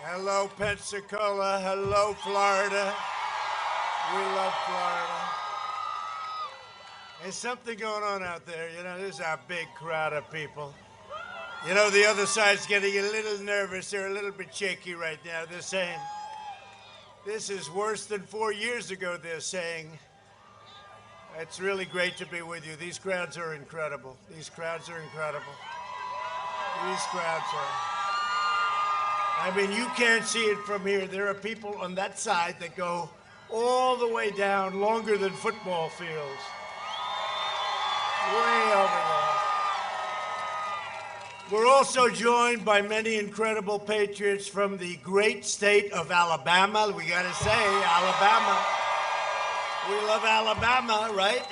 Hello, Pensacola. Hello, Florida. We love Florida. There's something going on out there. You know, there's a big crowd of people. You know, the other side's getting a little nervous. They're a little bit shaky right now. They're saying, this is worse than 4 years ago, they're saying. It's really great to be with you. These crowds are incredible. These crowds are incredible. These crowds are. I mean, you can't see it from here. There are people on that side that go all the way down, longer than football fields. Way over there. We're also joined by many incredible patriots from the great state of Alabama. We gotta say, Alabama. We love Alabama, right?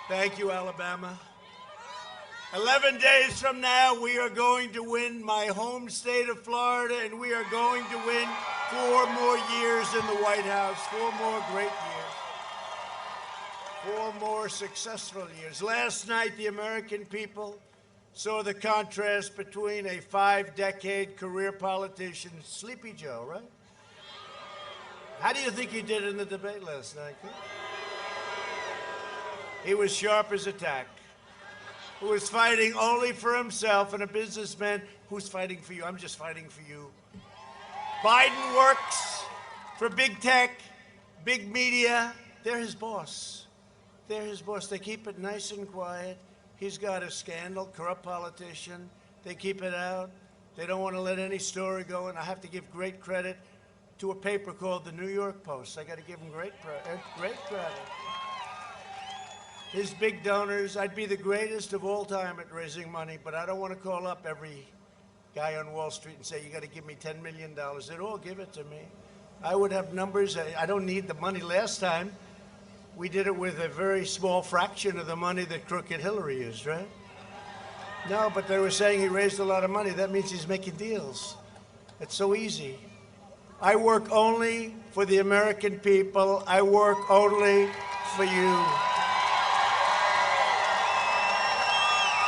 Thank you, Alabama. 11 days from now, we are going to win my home state of Florida, and we are going to win 4 more years in the White House, 4 more great years, 4 more successful years. Last night, the American people saw the contrast between a 5-decade career politician, Sleepy Joe, right? How do you think he did in the debate last night? He was sharp as a tack. Who is fighting only for himself, and a businessman who's fighting for you. I'm just fighting for you. Biden works for big tech, big media. They're his boss. They're his boss. They keep it nice and quiet. He's got a scandal, corrupt politician. They keep it out. They don't want to let any story go, and I have to give great credit to a paper called the New York Post. I got to give him great credit. His big donors, I'd be the greatest of all time at raising money, but I don't want to call up every guy on Wall Street and say, you got to give me $10 million. They'd all give it to me. I would have numbers. I don't need the money. Last time, we did it with a very small fraction of the money that crooked Hillary used, right? No, but they were saying he raised a lot of money. That means he's making deals. It's so easy. I work only for the American people. I work only for you.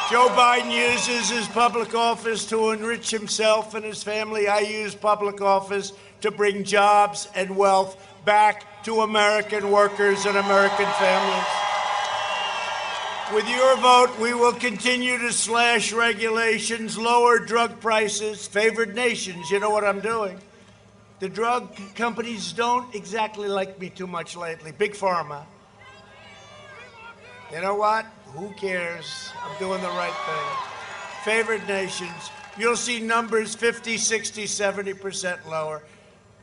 Joe Biden uses his public office to enrich himself and his family. I use public office to bring jobs and wealth back to American workers and American families. With your vote, we will continue to slash regulations, lower drug prices, favored nations. You know what I'm doing. The drug companies don't exactly like me too much lately. Big Pharma. You know what? Who cares? I'm doing the right thing. Favored nations. You'll see numbers 50, 60, 70% lower.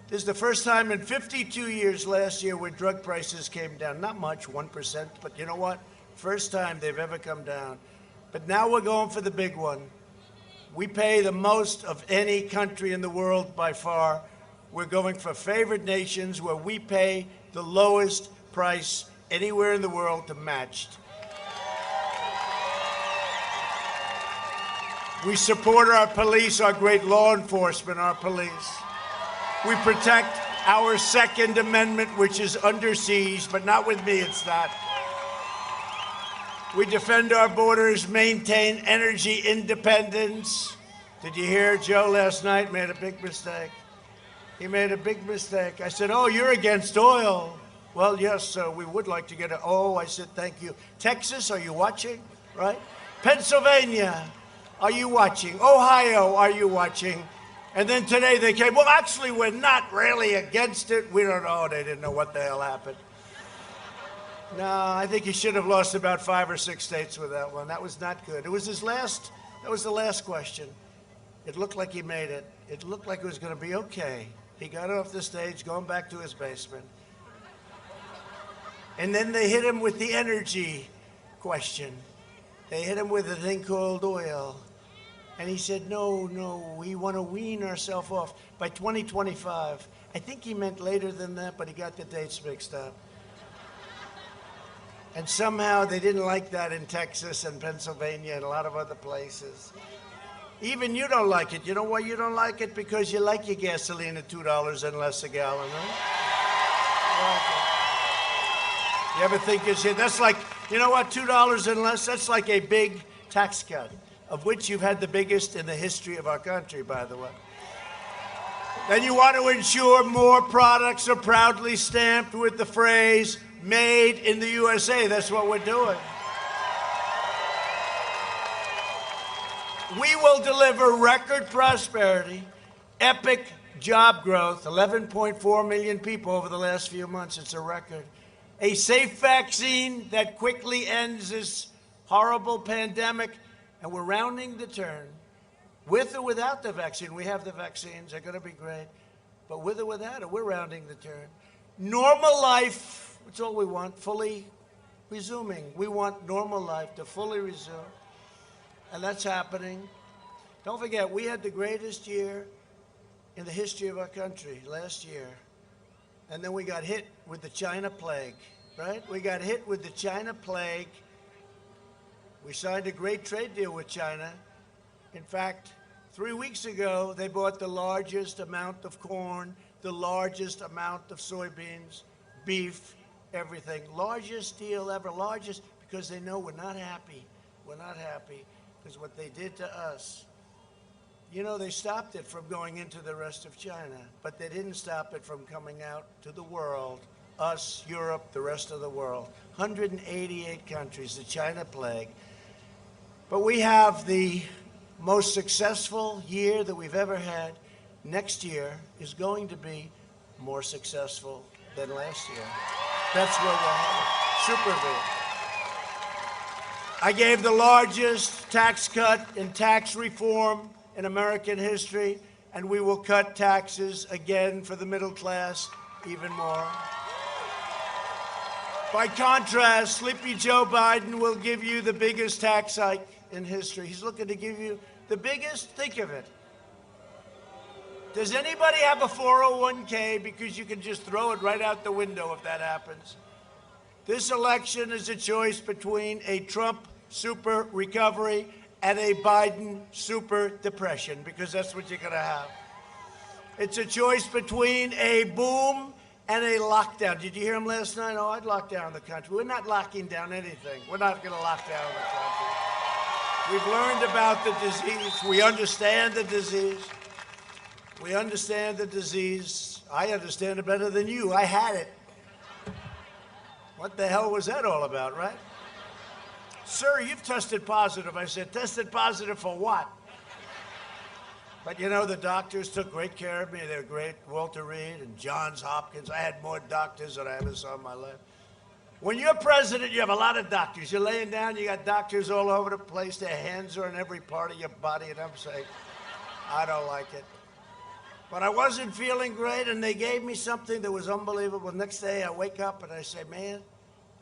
This is the first time in 52 years last year where drug prices came down. Not much, 1%, but you know what? First time they've ever come down. But now we're going for the big one. We pay the most of any country in the world by far. We're going for favored nations where we pay the lowest price anywhere in the world to matched. We support our police, our great law enforcement, our police. We protect our Second Amendment, which is under siege, but not with me, it's not. We defend our borders, maintain energy independence. Did you hear Joe last night made a big mistake? He made a big mistake. I said, oh, you're against oil. Well, yes, we would like to get it. Oh, I said, thank you. Texas, are you watching? Right? Pennsylvania, are you watching? Ohio, are you watching? And then today they came, well, actually, we're not really against it. We don't know. They didn't know what the hell happened. No, I think he should have lost about 5 or 6 states with that one. That was not good. It was that was the last question. It looked like he made it. It looked like it was going to be okay. He got off the stage, going back to his basement. And then they hit him with the energy question. They hit him with a thing called oil. And he said, no, we want to wean ourselves off by 2025. I think he meant later than that, but he got the dates mixed up. And somehow they didn't like that in Texas and Pennsylvania and a lot of other places. Even you don't like it. You know why you don't like it? Because you like your gasoline at $2 and less a gallon, right? You ever think that's like, you know what, $2 and less, that's like a big tax cut, of which you've had the biggest in the history of our country, by the way. Then you want to ensure more products are proudly stamped with the phrase, made in the USA. That's what we're doing. We will deliver record prosperity, epic job growth, 11.4 million people over the last few months. It's a record. A safe vaccine that quickly ends this horrible pandemic, and we're rounding the turn. With or without the vaccine, we have the vaccines, they're going to be great. But with or without it, we're rounding the turn. Normal life, that's all we want, fully resuming. We want normal life to fully resume, and that's happening. Don't forget, we had the greatest year in the history of our country last year. And then we got hit with the China plague, right? We got hit with the China plague. We signed a great trade deal with China. In fact, 3 weeks ago, they bought the largest amount of corn, the largest amount of soybeans, beef, everything. Largest deal ever, largest, because they know we're not happy. We're not happy because what they did to us. You know, they stopped it from going into the rest of China, but they didn't stop it from coming out to the world, us, Europe, the rest of the world. 188 countries, the China plague. But we have the most successful year that we've ever had. Next year is going to be more successful than last year. That's where we're headed. Super big. I gave the largest tax cut in tax reform in American history, and we will cut taxes again for the middle class even more. By contrast, Sleepy Joe Biden will give you the biggest tax hike in history. He's looking to give you the biggest, think of it. Does anybody have a 401k? Because you can just throw it right out the window if that happens. This election is a choice between a Trump super recovery and a Biden super depression, because that's what you're going to have. It's a choice between a boom and a lockdown. Did you hear him last night? Oh, I'd lock down the country. We're not locking down anything. We're not going to lock down the country. We've learned about the disease. We understand the disease. We understand the disease. I understand it better than you. I had it. What the hell was that all about, right? Sir, you've tested positive. I said, tested positive for what? But you know, the doctors took great care of me. They were great. Walter Reed and Johns Hopkins. I had more doctors than I ever saw in my life. When you're president, you have a lot of doctors. You're laying down, you got doctors all over the place. Their hands are in every part of your body, and I'm saying, I don't like it. But I wasn't feeling great, and they gave me something that was unbelievable. Next day, I wake up, and I say, man,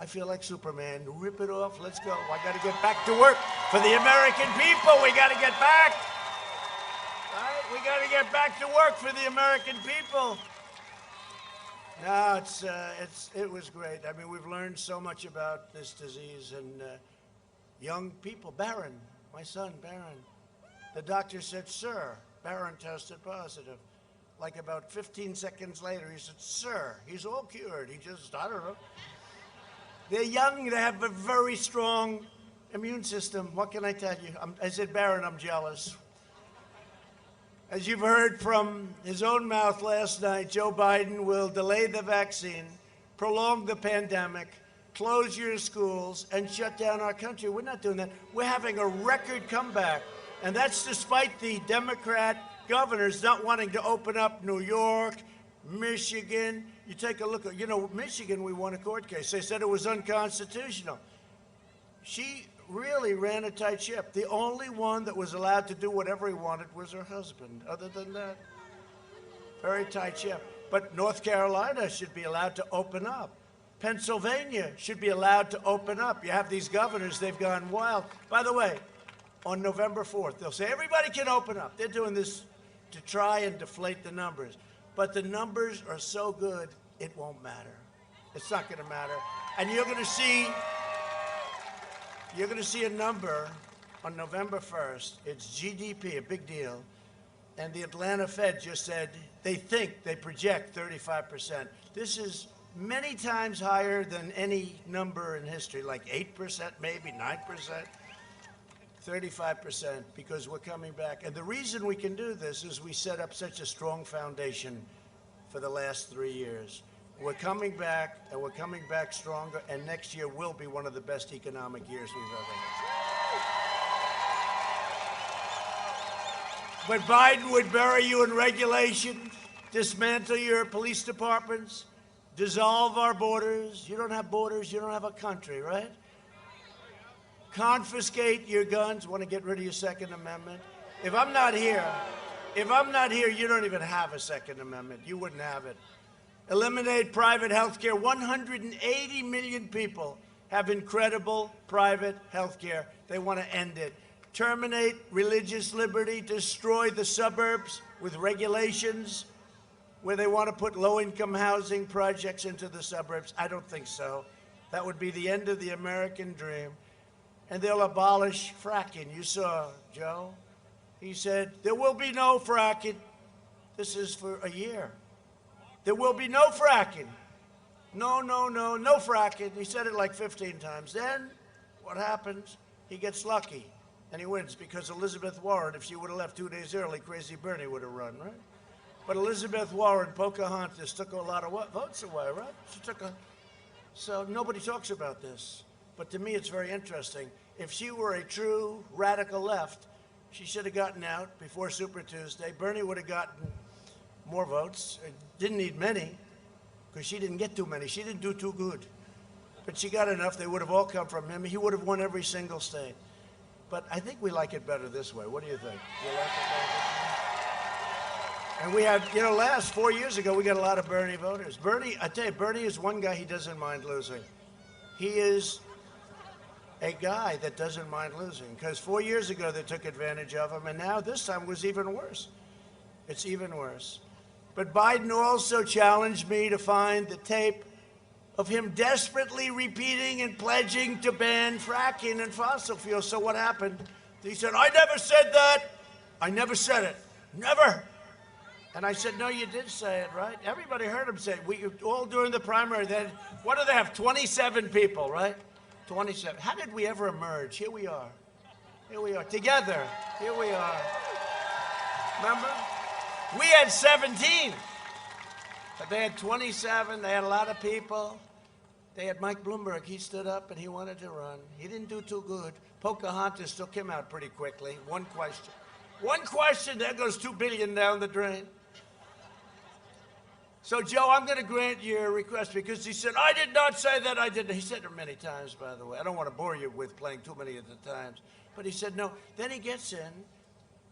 I feel like Superman. Rip it off. Let's go. I got to get back to work for the American people. We got to get back. Right? We got to get back to work for the American people. No, it was great. I mean, we've learned so much about this disease, and young people. Barron, my son, Barron. The doctor said, sir, Barron tested positive. Like about 15 seconds later, he said, sir, he's all cured. He just, I don't know. They're young, they have a very strong immune system. What can I tell you? I said, Barron, I'm jealous. As you've heard from his own mouth last night, Joe Biden will delay the vaccine, prolong the pandemic, close your schools, and shut down our country. We're not doing that. We're having a record comeback. And that's despite the Democrat governors not wanting to open up New York, Michigan. You take a look at, you know, Michigan, we won a court case. They said it was unconstitutional. She really ran a tight ship. The only one that was allowed to do whatever he wanted was her husband. Other than that, very tight ship. But North Carolina should be allowed to open up. Pennsylvania should be allowed to open up. You have these governors, they've gone wild. By the way, on November 4th, they'll say everybody can open up. They're doing this to try and deflate the numbers. But the numbers are so good, it won't matter. It's not going to matter. And you're going to see a number on November 1st. It's GDP, a big deal. And the Atlanta Fed just said they project 35%. This is many times higher than any number in history, like 8%, maybe 9%. 35%, because we're coming back. And the reason we can do this is we set up such a strong foundation for the last 3 years. We're coming back, and we're coming back stronger, and next year will be one of the best economic years we've ever had. But Biden would bury you in regulations, dismantle your police departments, dissolve our borders. You don't have borders, you don't have a country, right? Confiscate your guns. Want to get rid of your Second Amendment? If I'm not here, you don't even have a Second Amendment. You wouldn't have it. Eliminate private health care. 180 million people have incredible private health care. They want to end it. Terminate religious liberty. Destroy the suburbs with regulations where they want to put low-income housing projects into the suburbs. I don't think so. That would be the end of the American dream. And they'll abolish fracking. You saw Joe. He said, there will be no fracking. This is for a year. There will be no fracking. No, no, no, no fracking. He said it like 15 times. Then what happens? He gets lucky, and he wins, because Elizabeth Warren, if she would have left 2 days early, Crazy Bernie would have run, right? But Elizabeth Warren, Pocahontas, took a lot of votes away, right? She took a... So nobody talks about this. But to me, it's very interesting. If she were a true radical left, she should have gotten out before Super Tuesday. Bernie would have gotten more votes. Didn't need many, because she didn't get too many. She didn't do too good. But she got enough. They would have all come from him. He would have won every single state. But I think we like it better this way. What do you think? You like it better this way? And we had, last 4 years ago, we got a lot of Bernie voters. Bernie, I tell you, Bernie is one guy he doesn't mind losing. He is a guy that doesn't mind losing, because 4 years ago they took advantage of him, and now this time it was even worse. It's even worse. But Biden also challenged me to find the tape of him desperately repeating and pledging to ban fracking and fossil fuels. So what happened? He said, I never said that. I never said it. Never. And I said, no, you did say it, right? Everybody heard him say it. We all during the primary. Then, what do they have? 27 people, right? 27. How did we ever emerge? Here we are. Here we are. Together. Here we are. Remember? We had 17. But they had 27. They had a lot of people. They had Mike Bloomberg. He stood up and he wanted to run. He didn't do too good. Pocahontas took him out pretty quickly. One question. One question. There goes $2 billion down the drain. So, Joe, I'm going to grant your request, because he said, I did not say that. I didn't. He said it many times, by the way. I don't want to bore you with playing too many of the times. But he said no. Then he gets in.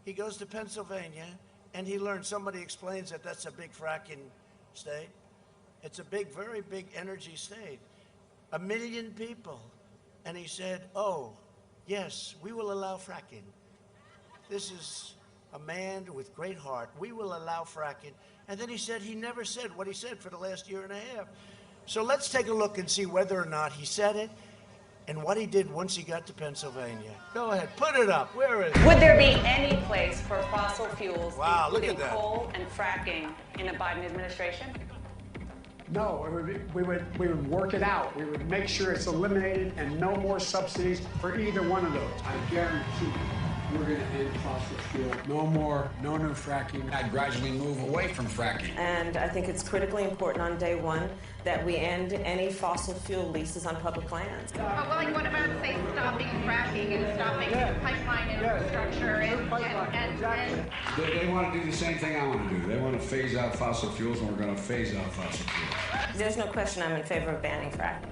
He goes to Pennsylvania, and he learns, somebody explains that that's a big fracking state. It's a big, very big energy state. 1 million people. And he said, oh, yes, we will allow fracking. This is a man with great heart. We will allow fracking. And then he said he never said what he said for the last year and a half. So let's take a look and see whether or not he said it and what he did once he got to Pennsylvania. Go ahead, put it up. Where is it? Would there be any place for fossil fuels, look including at that. coal and fracking, in a Biden administration? No, we would work it out. We would make sure it's eliminated and no more subsidies for either one of those. I guarantee we're going to end fossil fuel. No more, no new fracking. I gradually move away from fracking. And I think it's critically important on day one that we end any fossil fuel leases on public lands. Well, like, what about, say, stopping fracking and stopping pipeline infrastructure and They want to do the same thing I want to do. They want to phase out fossil fuels, and we're going to phase out fossil fuels. There's no question I'm in favor of banning fracking.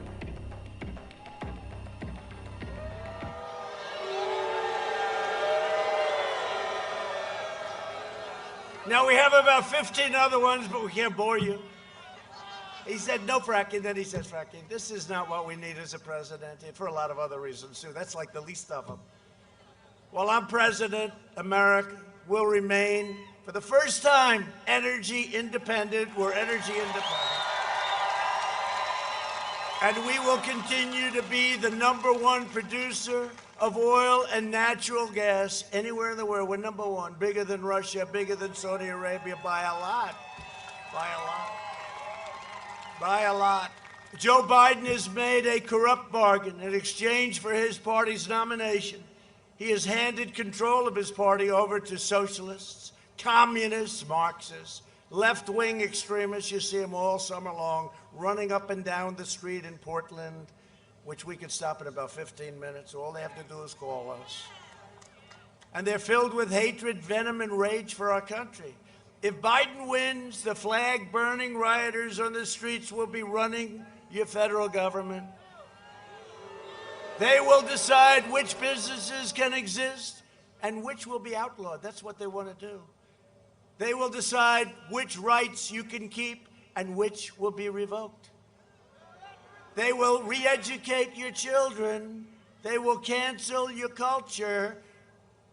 Now, we have about 15 other ones, but we can't bore you. He said no fracking, then he says fracking. This is not what we need as a president, for a lot of other reasons, too. That's like the least of them. While I'm president, America will remain, for the first time, energy independent. We're energy independent. And we will continue to be the #1 producer of oil and natural gas anywhere in the world. We're #1, bigger than Russia, bigger than Saudi Arabia by a lot, by a lot, by a lot. Joe Biden has made a corrupt bargain in exchange for his party's nomination. He has handed control of his party over to socialists, communists, Marxists, left-wing extremists. You see them all summer long running up and down the street in Portland, which we could stop in about 15 minutes. All they have to do is call us. And they're filled with hatred, venom, and rage for our country. If Biden wins, the flag-burning rioters on the streets will be running your federal government. They will decide which businesses can exist and which will be outlawed. That's what they want to do. They will decide which rights you can keep and which will be revoked. They will re-educate your children. They will cancel your culture.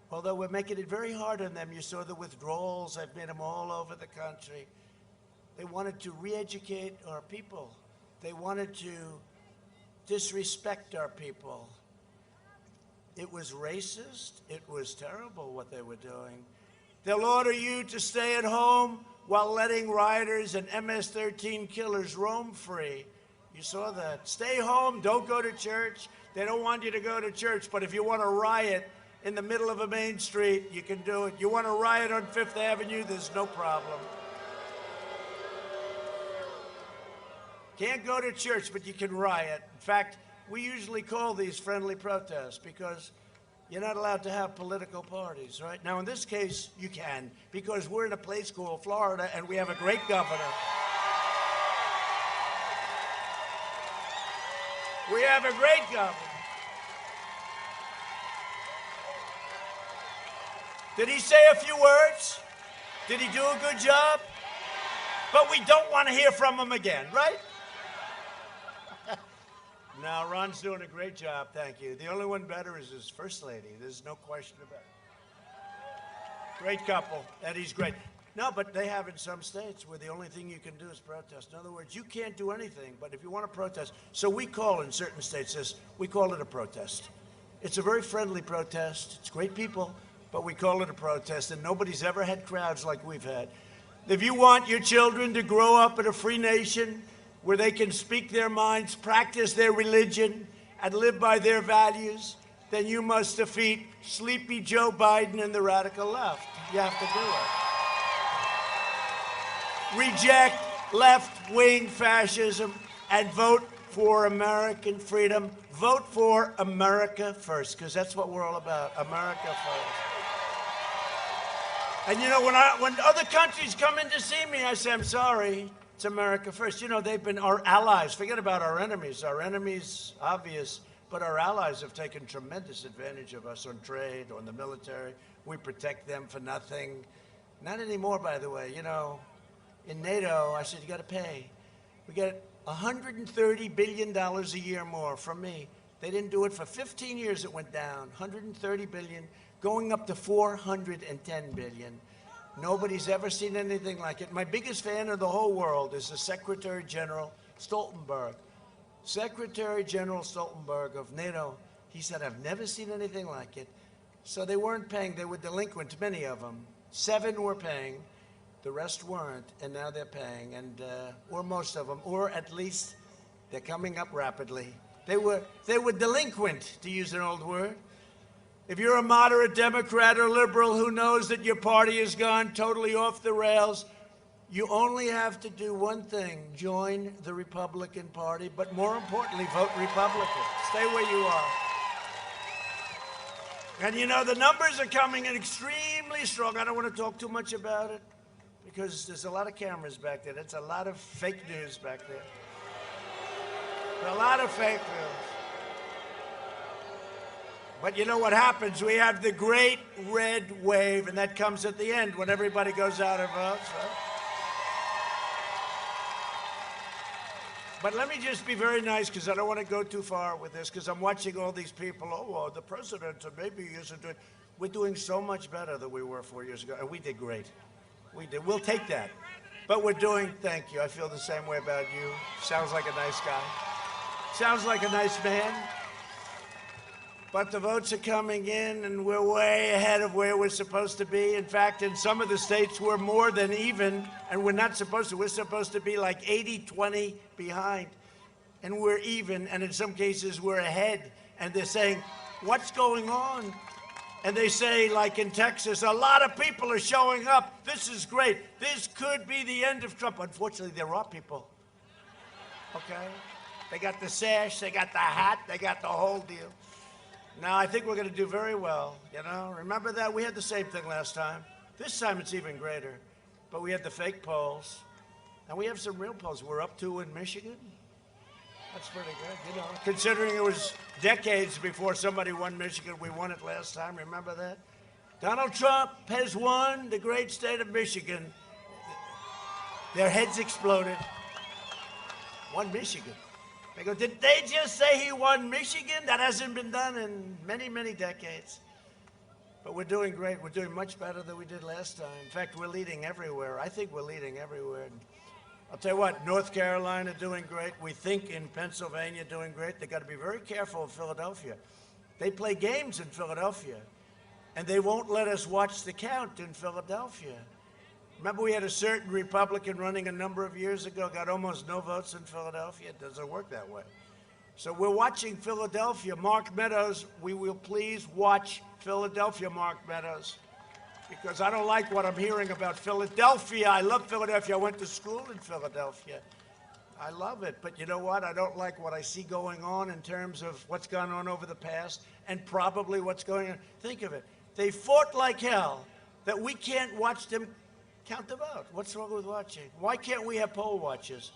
Although we're making it very hard on them. You saw the withdrawals. I've made them all over the country. They wanted to re-educate our people. They wanted to disrespect our people. It was racist. It was terrible what they were doing. They'll order you to stay at home while letting rioters and MS-13 killers roam free. You saw that. Stay home. Don't go to church. They don't want you to go to church. But if you want to riot in the middle of a main street, you can do it. You want to riot on Fifth Avenue, there's no problem. Can't go to church, but you can riot. In fact, we usually call these friendly protests because you're not allowed to have political parties, right? Now, in this case, you can, because we're in a place called Florida, and we have a great governor. We have a great governor. Did he say a few words? Did he do a good job? But we don't want to hear from him again, right? No, Ron's doing a great job, thank you. The only one better is his first lady. There's no question about it. Great couple, Eddie's great. No, but they have in some states where the only thing you can do is protest. In other words, you can't do anything, but if you want to protest, so we call in certain states this, we call it a protest. It's a very friendly protest. It's great people, but we call it a protest, and nobody's ever had crowds like we've had. If you want your children to grow up in a free nation where they can speak their minds, practice their religion, and live by their values, then you must defeat sleepy Joe Biden and the radical left. You have to do it. Reject left-wing fascism and vote for American freedom. Vote for America first, because that's what we're all about, America first. And you know, when other countries come in to see me, I say, I'm sorry, it's America first. You know, they've been our allies. Forget about our enemies. Our enemies, obvious, but our allies have taken tremendous advantage of us on trade, on the military. We protect them for nothing. Not anymore, by the way. You know, in NATO, I said, you got to pay. We get $130 billion a year more from me. They didn't do it for 15 years. It went down, $130 billion, going up to $410 billion. Nobody's ever seen anything like it. My biggest fan in the whole world is the Secretary General Stoltenberg. Secretary General Stoltenberg of NATO, he said, I've never seen anything like it. So they weren't paying. They were delinquent, many of them. 7 were paying. The rest weren't, and now they're paying, and or most of them, or at least they're coming up rapidly. They were delinquent, to use an old word. If you're a moderate Democrat or liberal who knows that your party has gone totally off the rails, you only have to do one thing: join the Republican Party, but more importantly, vote Republican. Stay where you are. And you know, the numbers are coming in extremely strong. I don't want to talk too much about it, because there's a lot of cameras back there. That's a lot of fake news back there. A lot of fake news. But you know what happens? We have the great red wave, and that comes at the end when everybody goes out and votes, right? But let me just be very nice, because I don't want to go too far with this, because I'm watching all these people, oh, well, the president maybe isn't doing. We're doing so much better than we were 4 years ago, and we did great. We did. We'll take that. But we're doing, thank you. I feel the same way about you. Sounds like a nice guy. Sounds like a nice man. But the votes are coming in, and we're way ahead of where we're supposed to be. In fact, in some of the states, we're more than even, and we're not supposed to. We're supposed to be like 80-20 behind, and we're even, and in some cases, we're ahead. And they're saying, what's going on? and they say, like in Texas, a lot of people are showing up. This is great. This could be the end of Trump. Unfortunately, there are people. Okay? They got the sash, they got the hat, they got the whole deal. Now, I think we're going to do very well, you know? Remember that? We had the same thing last time. This time it's even greater. But we had the fake polls. And we have some real polls. We're up 2 in Michigan. That's pretty good, you know. Considering it was decades before somebody won Michigan, we won it last time. Remember that? Donald Trump has won the great state of Michigan. Their heads exploded. Won Michigan. They go, did they just say he won Michigan? That hasn't been done in many, many decades. But we're doing great. We're doing much better than we did last time. In fact, we're leading everywhere. I think we're leading everywhere. I'll tell you what, North Carolina doing great. We think in Pennsylvania doing great. They've got to be very careful in Philadelphia. They play games in Philadelphia, and they won't let us watch the count in Philadelphia. Remember, we had a certain Republican running a number of years ago, got almost no votes in Philadelphia. It doesn't work that way. So we're watching Philadelphia. Mark Meadows, we will please watch Philadelphia, Mark Meadows, because I don't like what I'm hearing about Philadelphia. I love Philadelphia. I went to school in Philadelphia. I love it. But you know what? I don't like what I see going on in terms of what's gone on over the past and probably what's going on. Think of it. They fought like hell that we can't watch them count the vote. What's wrong with watching? Why can't we have poll watchers?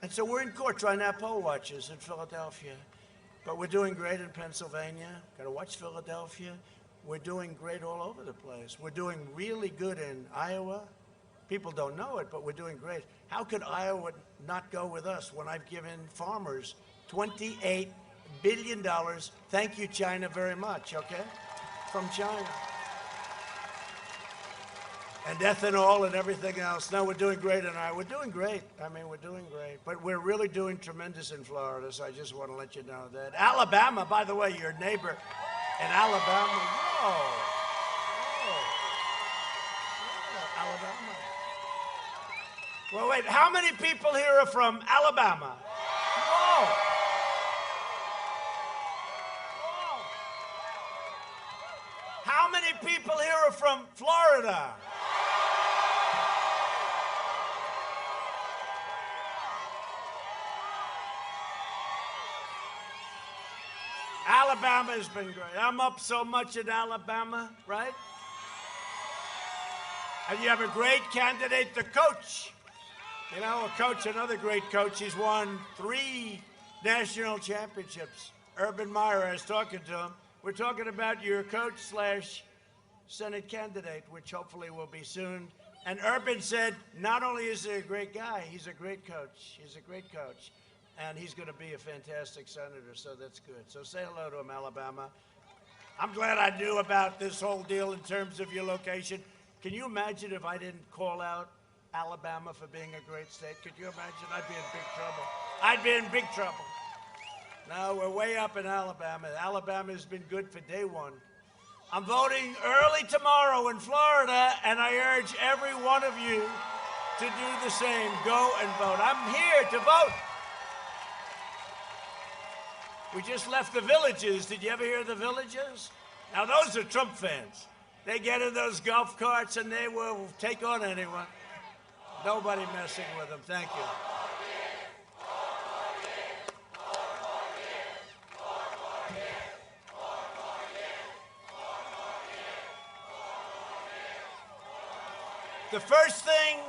And so we're in court trying to have poll watchers in Philadelphia. But we're doing great in Pennsylvania. Got to watch Philadelphia. We're doing great all over the place. We're doing really good in Iowa. People don't know it, but we're doing great. How could Iowa not go with us when I've given farmers $28 billion? Thank you, China, very much, okay? From China. And ethanol and everything else. No, we're doing great in Iowa. We're doing great. I mean, we're doing great. But we're really doing tremendous in Florida, so I just want to let you know that. Alabama, by the way, your neighbor in Alabama. Whoa. Whoa. Alabama. Well, wait, how many people here are from Alabama? Whoa. Whoa. How many people here are from Florida? Alabama has been great. I'm up so much in Alabama, right? And you have a great candidate to coach. You know, a coach, another great coach. He's won 3 national championships. Urban Meyer, I was talking to him. We're talking about your coach/Senate candidate, which hopefully will be soon. And Urban said, not only is he a great guy, he's a great coach. He's a great coach. And he's going to be a fantastic senator, so that's good. So say hello to him, Alabama. I'm glad I knew about this whole deal in terms of your location. Can you imagine if I didn't call out Alabama for being a great state? Could you imagine? I'd be in big trouble. I'd be in big trouble. No, we're way up in Alabama. Alabama has been good for day one. I'm voting early tomorrow in Florida, and I urge every one of you to do the same. Go and vote. I'm here to vote. We just left the Villages. Did you ever hear of the Villages? Now, those are Trump fans. They get in those golf carts, and they will take on anyone. Nobody messing with them. Thank you. The first thing,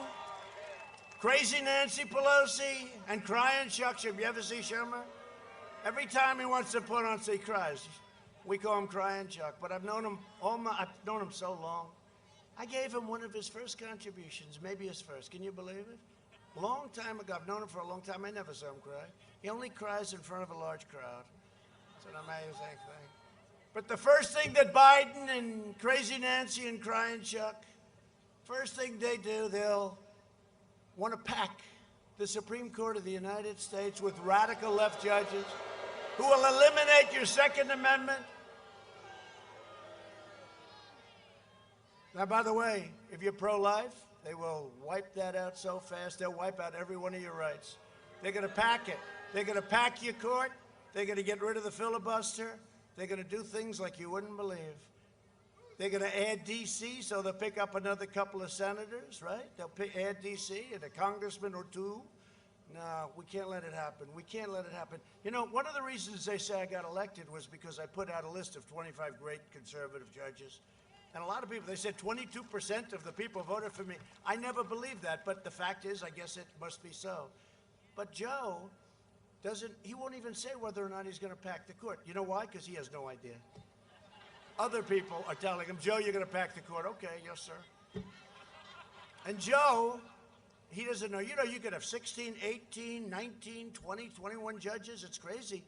crazy Nancy Pelosi and crying Chuck. Have you ever seen Schumer? Every time he wants to put on, he cries. We call him Crying Chuck, but I've known him I've known him so long. I gave him one of his first contributions, maybe his first. Can you believe it? Long time ago. I've known him for a long time. I never saw him cry. He only cries in front of a large crowd. It's an amazing thing. But the first thing that Biden and Crazy Nancy and Crying Chuck, first thing they do, they'll want to pack the Supreme Court of the United States with radical left judges who will eliminate your Second Amendment. Now, by the way, if you're pro-life, they will wipe that out so fast, they'll wipe out every one of your rights. They're going to pack it. They're going to pack your court. They're going to get rid of the filibuster. They're going to do things like you wouldn't believe. They're going to add D.C., so they'll pick up another couple of senators, right? They'll add D.C. and a congressman or two. No, we can't let it happen. We can't let it happen. You know, one of the reasons they say I got elected was because I put out a list of 25 great conservative judges. And a lot of people, they said 22% of the people voted for me. I never believed that, but the fact is, I guess it must be so. But Joe he won't even say whether or not he's going to pack the court. You know why? Because he has no idea. Other people are telling him, Joe, you're going to pack the court. Okay, yes, sir. And Joe, he doesn't know. You know, you could have 16, 18, 19, 20, 21 judges. It's crazy.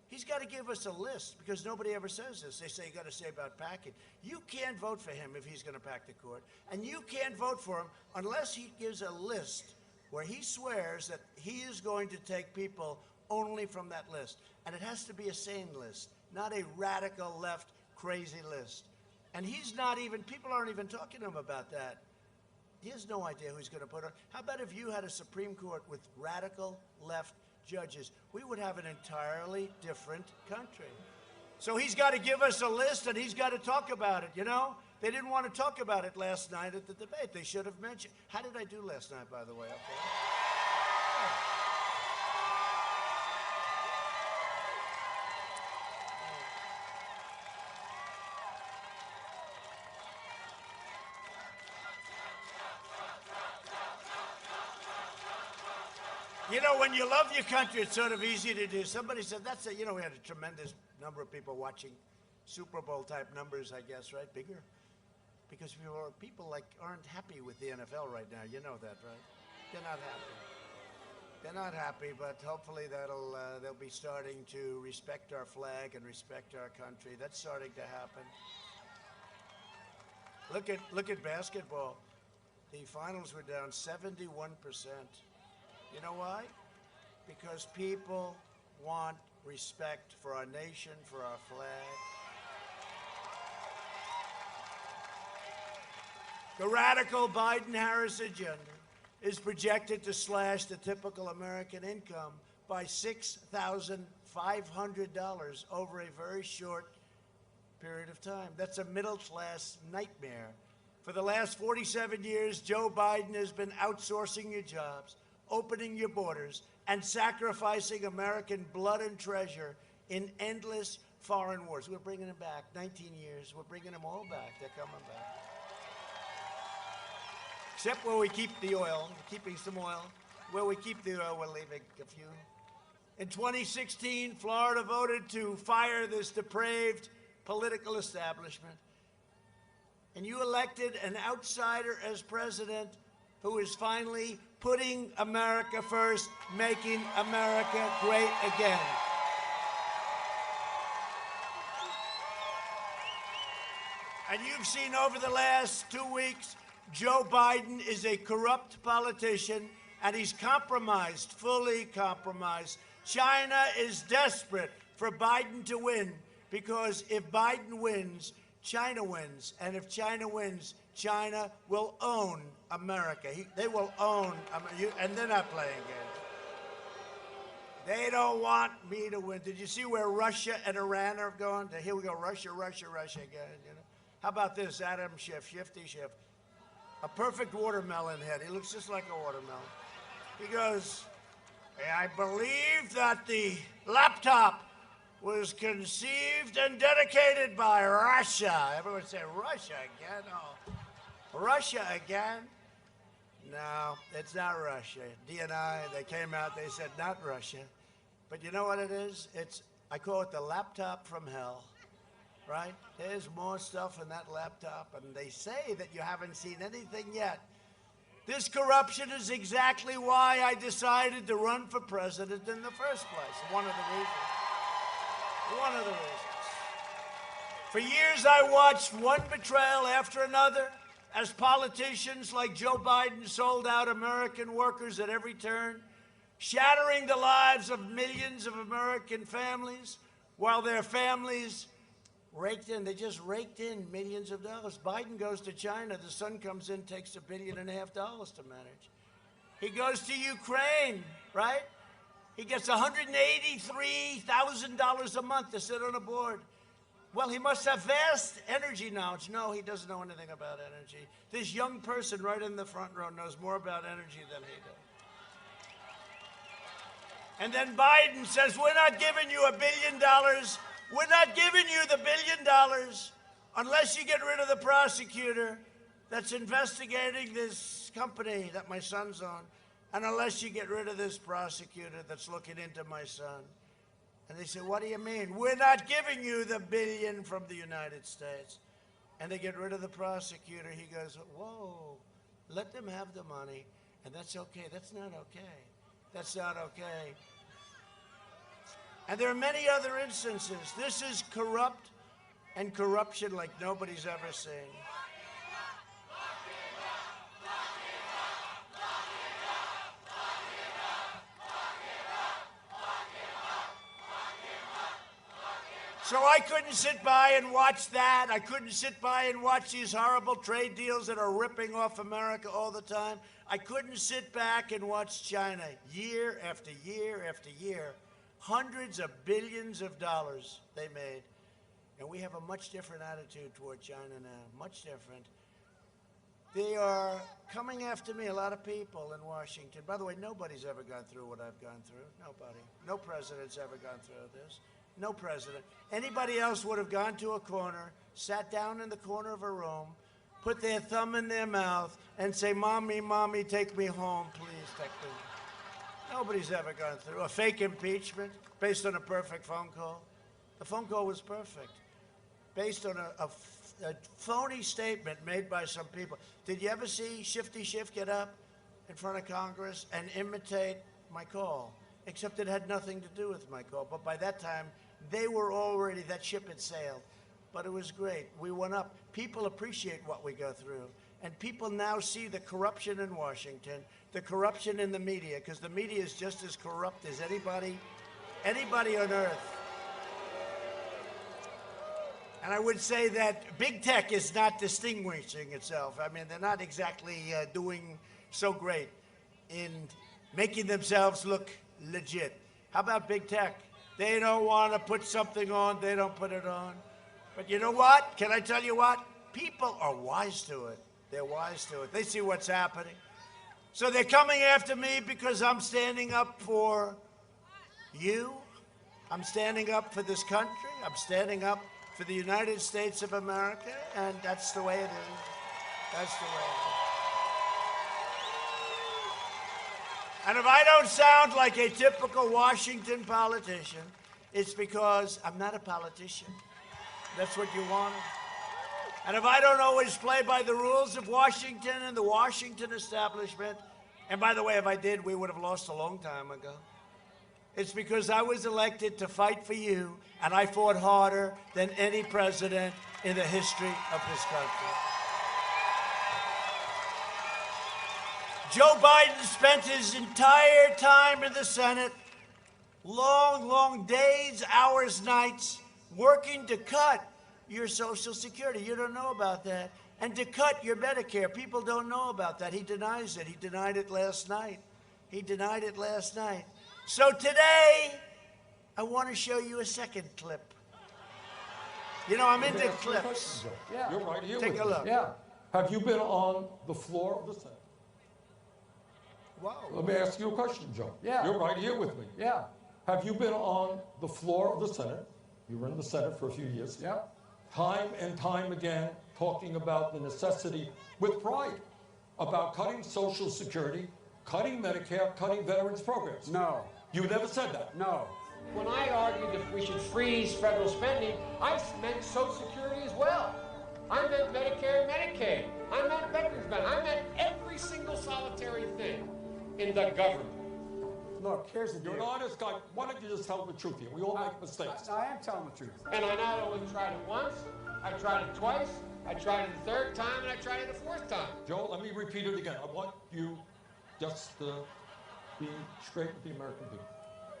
He's got to give us a list because nobody ever says this. They say you got to say about packing. You can't vote for him if he's going to pack the court. And you can't vote for him unless he gives a list where he swears that he is going to take people only from that list. And it has to be a sane list, not a radical left crazy list. And he's not even, people aren't even talking to him about that. He has no idea who he's going to put on. How about if you had a Supreme Court with radical left judges? We would have an entirely different country. So he's got to give us a list and he's got to talk about it, you know? They didn't want to talk about it last night at the debate. They should have mentioned. How did I do last night, by the way? Okay. You know, when you love your country, it's sort of easy to do. Somebody said, that's it. You know, we had a tremendous number of people watching Super Bowl type numbers, I guess, right? Bigger. Because people like aren't happy with the NFL right now. You know that, right? They're not happy. They're not happy, but hopefully they'll be starting to respect our flag and respect our country. That's starting to happen. Look at basketball. The finals were down 71%. You know why? Because people want respect for our nation, for our flag. The radical Biden-Harris agenda is projected to slash the typical American income by $6,500 over a very short period of time. That's a middle-class nightmare. For the last 47 years, Joe Biden has been outsourcing your jobs, opening your borders, and sacrificing American blood and treasure in endless foreign wars. We're bringing them back. 19 years. We're bringing them all back. They're coming back. Except where we keep the oil. We're keeping some oil. Where we keep the oil, we're leaving a few. In 2016, Florida voted to fire this depraved political establishment. And you elected an outsider as president who is finally putting America first, making America great again. And you've seen over the last 2 weeks, Joe Biden is a corrupt politician, and he's compromised, fully compromised. China is desperate for Biden to win, because if Biden wins, China wins. And if China wins, China will own America. They will own America, and they're not playing games. They don't want me to win. Did you see where Russia and Iran are going? Here we go, Russia, Russia, Russia again. You know? How about this, Adam Schiff, Shifty Schiff? A perfect watermelon head. He looks just like a watermelon. He goes, I believe that the laptop was conceived and dedicated by Russia. Everyone say, Russia again? Oh, Russia again? No, it's not Russia. DNI, they came out, they said, not Russia. But you know what it is? I call it the laptop from hell, right? There's more stuff in that laptop, and they say that you haven't seen anything yet. This corruption is exactly why I decided to run for president in the first place. One of the reasons. One of the reasons. For years, I watched one betrayal after another as politicians like Joe Biden sold out American workers at every turn, shattering the lives of millions of American families while their families they just raked in millions of dollars. Biden goes to China, the son comes in, takes $1.5 billion to manage. He goes to Ukraine, right? He gets $183,000 a month to sit on a board. Well, he must have vast energy knowledge. No, he doesn't know anything about energy. This young person right in the front row knows more about energy than he does. And then Biden says, we're not giving you $1 billion. We're not giving you the $1 billion unless you get rid of the prosecutor that's investigating this company that my son's on, and unless you get rid of this prosecutor that's looking into my son. And they say, what do you mean? We're not giving you the $1 billion from the United States. And they get rid of the prosecutor. He goes, whoa, let them have the money. And that's okay. That's not okay. That's not okay. And there are many other instances. This is corrupt and corruption like nobody's ever seen. So I couldn't sit by and watch that. I couldn't sit by and watch these horrible trade deals that are ripping off America all the time. I couldn't sit back and watch China year after year after year. Hundreds of billions of dollars they made. And we have a much different attitude toward China now, much different. They are coming after me, a lot of people in Washington. By the way, nobody's ever gone through what I've gone through. Nobody. No president's ever gone through this. No president. Anybody else would have gone to a corner, sat down in the corner of a room, put their thumb in their mouth, and say, Mommy, Mommy, take me home, please take me. Nobody's ever gone through a fake impeachment based on a perfect phone call. The phone call was perfect, based on a phony statement made by some people. Did you ever see Shifty Schiff get up in front of Congress and imitate my call? Except it had nothing to do with my call. But by that time, they were already, that ship had sailed. But it was great. We went up. People appreciate what we go through. And people now see the corruption in Washington, the corruption in the media, because the media is just as corrupt as anybody on earth. And I would say that big tech is not distinguishing itself. I mean, they're not exactly doing so great in making themselves look legit. How about big tech? They don't want to put something on, they don't put it on. But you know what? Can I tell you what? People are wise to it. They're wise to it. They see what's happening. So they're coming after me because I'm standing up for you. I'm standing up for this country. I'm standing up for the United States of America, and that's the way it is. That's the way it is. And if I don't sound like a typical Washington politician, it's because I'm not a politician. That's what you want. And if I don't always play by the rules of Washington and the Washington establishment, and by the way, if I did, we would have lost a long time ago. It's because I was elected to fight for you, and I fought harder than any president in the history of this country. Joe Biden spent his entire time in the Senate, long, long days, hours, nights, working to cut your Social Security. You don't know about that. And to cut your Medicare. People don't know about that. He denies it. He denied it last night. He denied it last night. So today, I want to show you a second clip. You know, I'm into clips. Yeah. You're right here. Take a look. Yeah. Have you been on the floor of the Senate? Whoa. Let me ask you a question, Joe. Yeah. You're right here with me. Yeah. Have you been on the floor of the Senate? You were in the Senate for a few years. Yeah. Time and time again, talking about the necessity, with pride, about cutting Social Security, cutting Medicare, cutting veterans programs. No. You never said that. No. When I argued that we should freeze federal spending, I meant Social Security as well. I meant Medicare and Medicaid. I meant veterans benefits. I meant every single solitary thing in the government. Look, here's the deal. You're an honest guy. Why don't you just tell the truth here? We all make mistakes. I am telling the truth. And I not only tried it once, I tried it twice, I tried it the third time, and I tried it the fourth time. Joe, let me repeat it again. I want you just to be straight with the American people.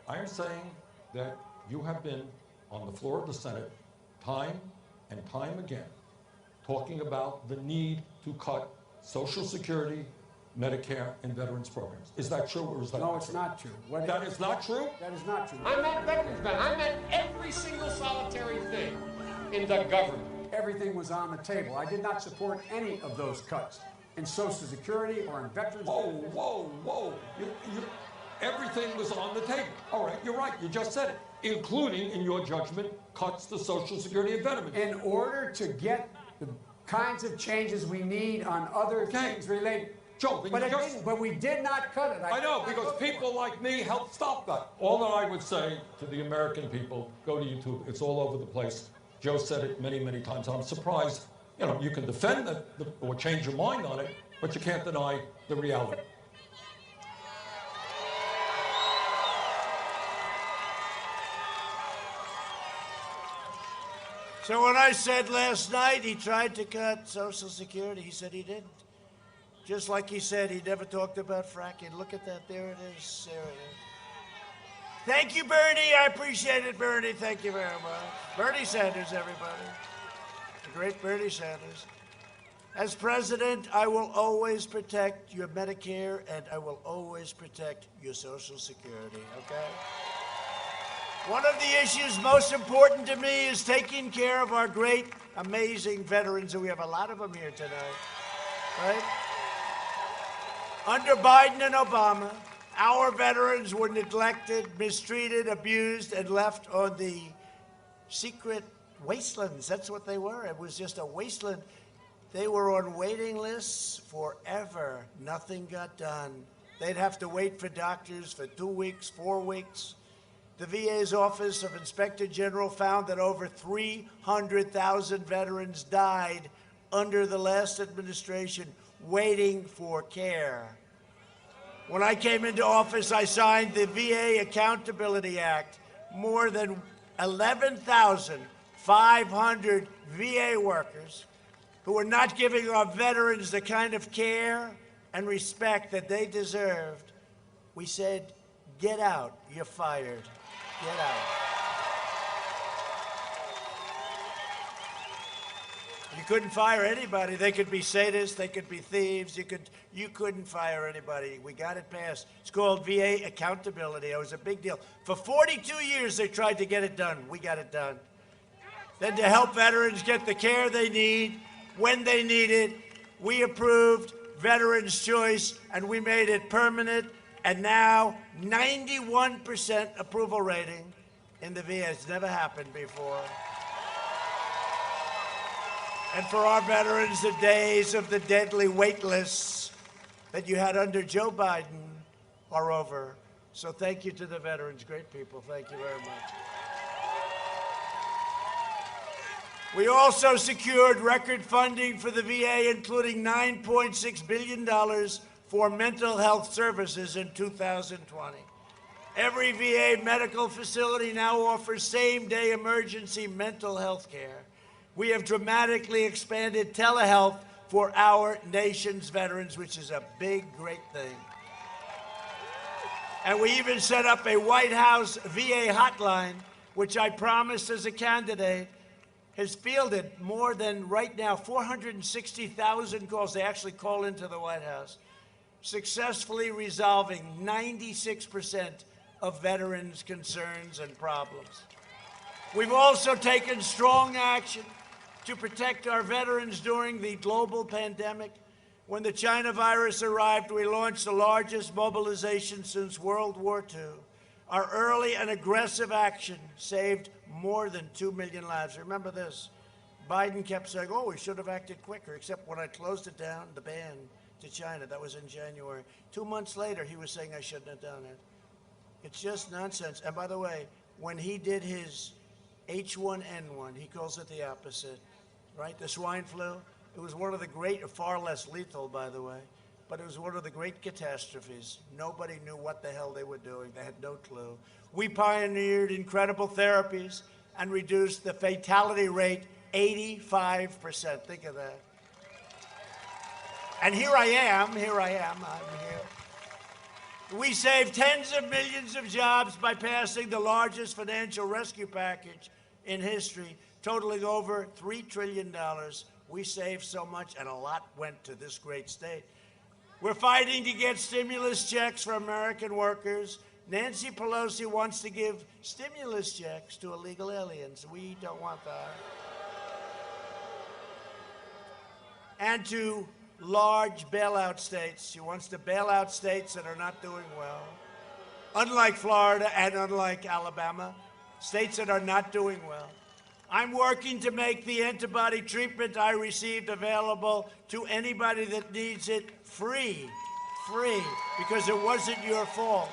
I am saying that you have been on the floor of the Senate time and time again talking about the need to cut Social Security, Medicare and veterans programs. Is that true or is that No, not it's true? not true. That is not true? That is not true. I meant veterans benefits. I meant every single solitary thing in the government. Everything was on the table. I did not support any of those cuts in Social Security or in veterans. Whoa. Everything was on the table. All right, you're right. You just said it. Including, in your judgment, cuts to Social Security and veterans. In order to get the kinds of changes we need on other things related. Joe, but we did not cut it. I know, because people like me helped stop that. All that I would say to the American people, go to YouTube. It's all over the place. Joe said it many, many times. I'm surprised. You know, you can defend it or change your mind on it, but you can't deny the reality. So when I said last night he tried to cut Social Security, he said he didn't. Just like he said he never talked about fracking. Look at that. There it is. There it is. Thank you, Bernie. I appreciate it, Bernie. Thank you very much. Bernie Sanders, everybody. The great Bernie Sanders. As president, I will always protect your Medicare and I will always protect your Social Security, okay? One of the issues most important to me is taking care of our great, amazing veterans, and we have a lot of them here tonight, right? Under Biden and Obama, our veterans were neglected, mistreated, abused, and left on the secret wastelands. That's what they were. It was just a wasteland. They were on waiting lists forever. Nothing got done. They'd have to wait for doctors for 2 weeks, 4 weeks. The VA's Office of Inspector General found that over 300,000 veterans died under the last administration waiting for care. When I came into office, I signed the VA Accountability Act. More than 11,500 VA workers who were not giving our veterans the kind of care and respect that they deserved, we said, get out, you're fired. Get out. You couldn't fire anybody. They could be sadists, they could be thieves. You couldn't fire anybody. We got it passed. It's called VA accountability. It was a big deal. For 42 years, they tried to get it done. We got it done. Then to help veterans get the care they need, when they need it, we approved Veterans Choice, and we made it permanent. And now, 91% approval rating in the VA. It's never happened before. And for our veterans, the days of the deadly wait lists that you had under Joe Biden are over. So thank you to the veterans. Great people. Thank you very much. We also secured record funding for the VA, including $9.6 billion for mental health services in 2020. Every VA medical facility now offers same-day emergency mental health care. We have dramatically expanded telehealth for our nation's veterans, which is a big, great thing. And we even set up a White House VA hotline, which I promised as a candidate, has fielded more than, right now, 460,000 calls. They actually call into the White House, successfully resolving 96% of veterans' concerns and problems. We've also taken strong action to protect our veterans during the global pandemic. When the China virus arrived, we launched the largest mobilization since World War II. Our early and aggressive action saved more than 2 million lives. Remember this, Biden kept saying, oh, we should have acted quicker, except when I closed it down, the ban to China, that was in January. 2 months later, he was saying I shouldn't have done it. It's just nonsense. And by the way, when he did his H1N1, he calls it the opposite, right? The swine flu. It was one of the great, far less lethal, by the way, but it was one of the great catastrophes. Nobody knew what the hell they were doing. They had no clue. We pioneered incredible therapies and reduced the fatality rate 85%. Think of that. And here I am, I'm here. We saved tens of millions of jobs by passing the largest financial rescue package in history, totaling over $3 trillion. We saved so much, and a lot went to this great state. We're fighting to get stimulus checks for American workers. Nancy Pelosi wants to give stimulus checks to illegal aliens. We don't want that. And to large bailout states. She wants to bail out states that are not doing well. Unlike Florida and unlike Alabama, states that are not doing well. I'm working to make the antibody treatment I received available to anybody that needs it free, because it wasn't your fault.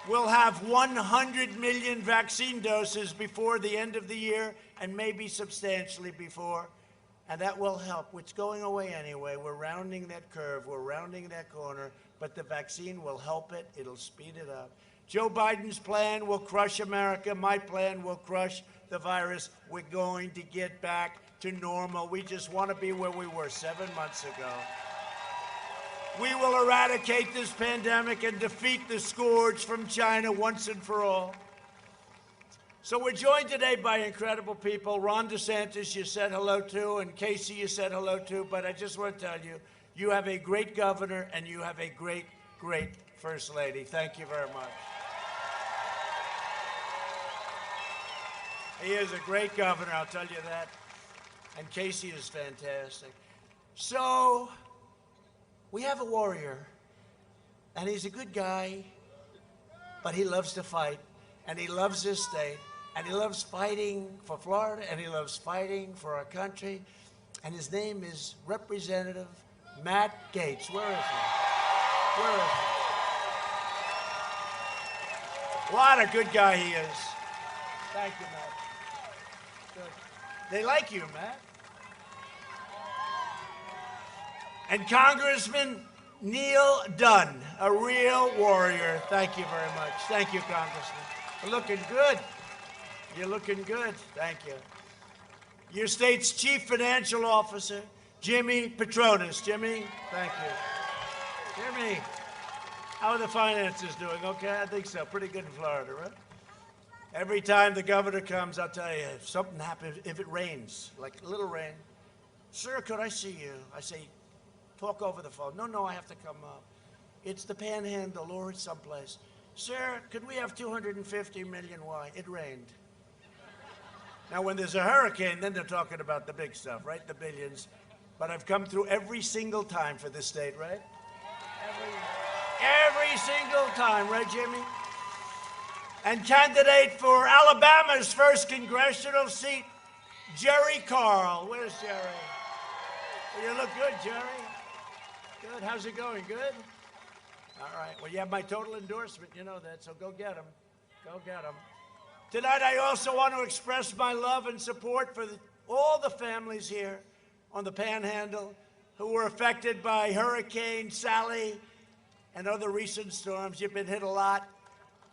We'll have 100 million vaccine doses before the end of the year, and maybe substantially before, and that will help. It's going away anyway. We're rounding that curve. We're rounding that corner, but the vaccine will help it. It'll speed it up. Joe Biden's plan will crush America. My plan will crush the virus. We're going to get back to normal. We just want to be where we were 7 months ago. We will eradicate this pandemic and defeat the scourge from China once and for all. So we're joined today by incredible people. Ron DeSantis, you said hello to, and Casey, you said hello to, but I just want to tell you, you have a great governor and you have a great, great First Lady. Thank you very much. He is a great governor, I'll tell you that. And Casey is fantastic. So, we have a warrior, and he's a good guy, but he loves to fight, and he loves this state, and he loves fighting for Florida, and he loves fighting for our country, and his name is Representative Matt Gaetz. Where is he? Where is he? What a good guy he is. Thank you, Matt. Good. They like you, Matt. And Congressman Neil Dunn, a real warrior. Thank you very much. Thank you, Congressman. You're looking good. You're looking good. Thank you. Your state's chief financial officer, Jimmy Petronas. Jimmy, thank you. Jimmy, how are the finances doing? Okay, I think so. Pretty good in Florida, right? Every time the governor comes, I'll tell you, if something happens, if it rains, like a little rain, sir, could I see you? I say, talk over the phone. No, I have to come up. It's the Panhandle or it's someplace. Sir, could we have 250 million? Why? It rained. Now, when there's a hurricane, then they're talking about the big stuff, right? The billions. But I've come through every single time for this state, right? Every single time, right, Jimmy? And candidate for Alabama's first congressional seat, Jerry Carl. Where's Jerry? Well, you look good, Jerry. Good. How's it going? Good? All right. Well, you have my total endorsement. You know that, so go get him. Go get him. Tonight, I also want to express my love and support for all the families here on the Panhandle who were affected by Hurricane Sally and other recent storms. You've been hit a lot.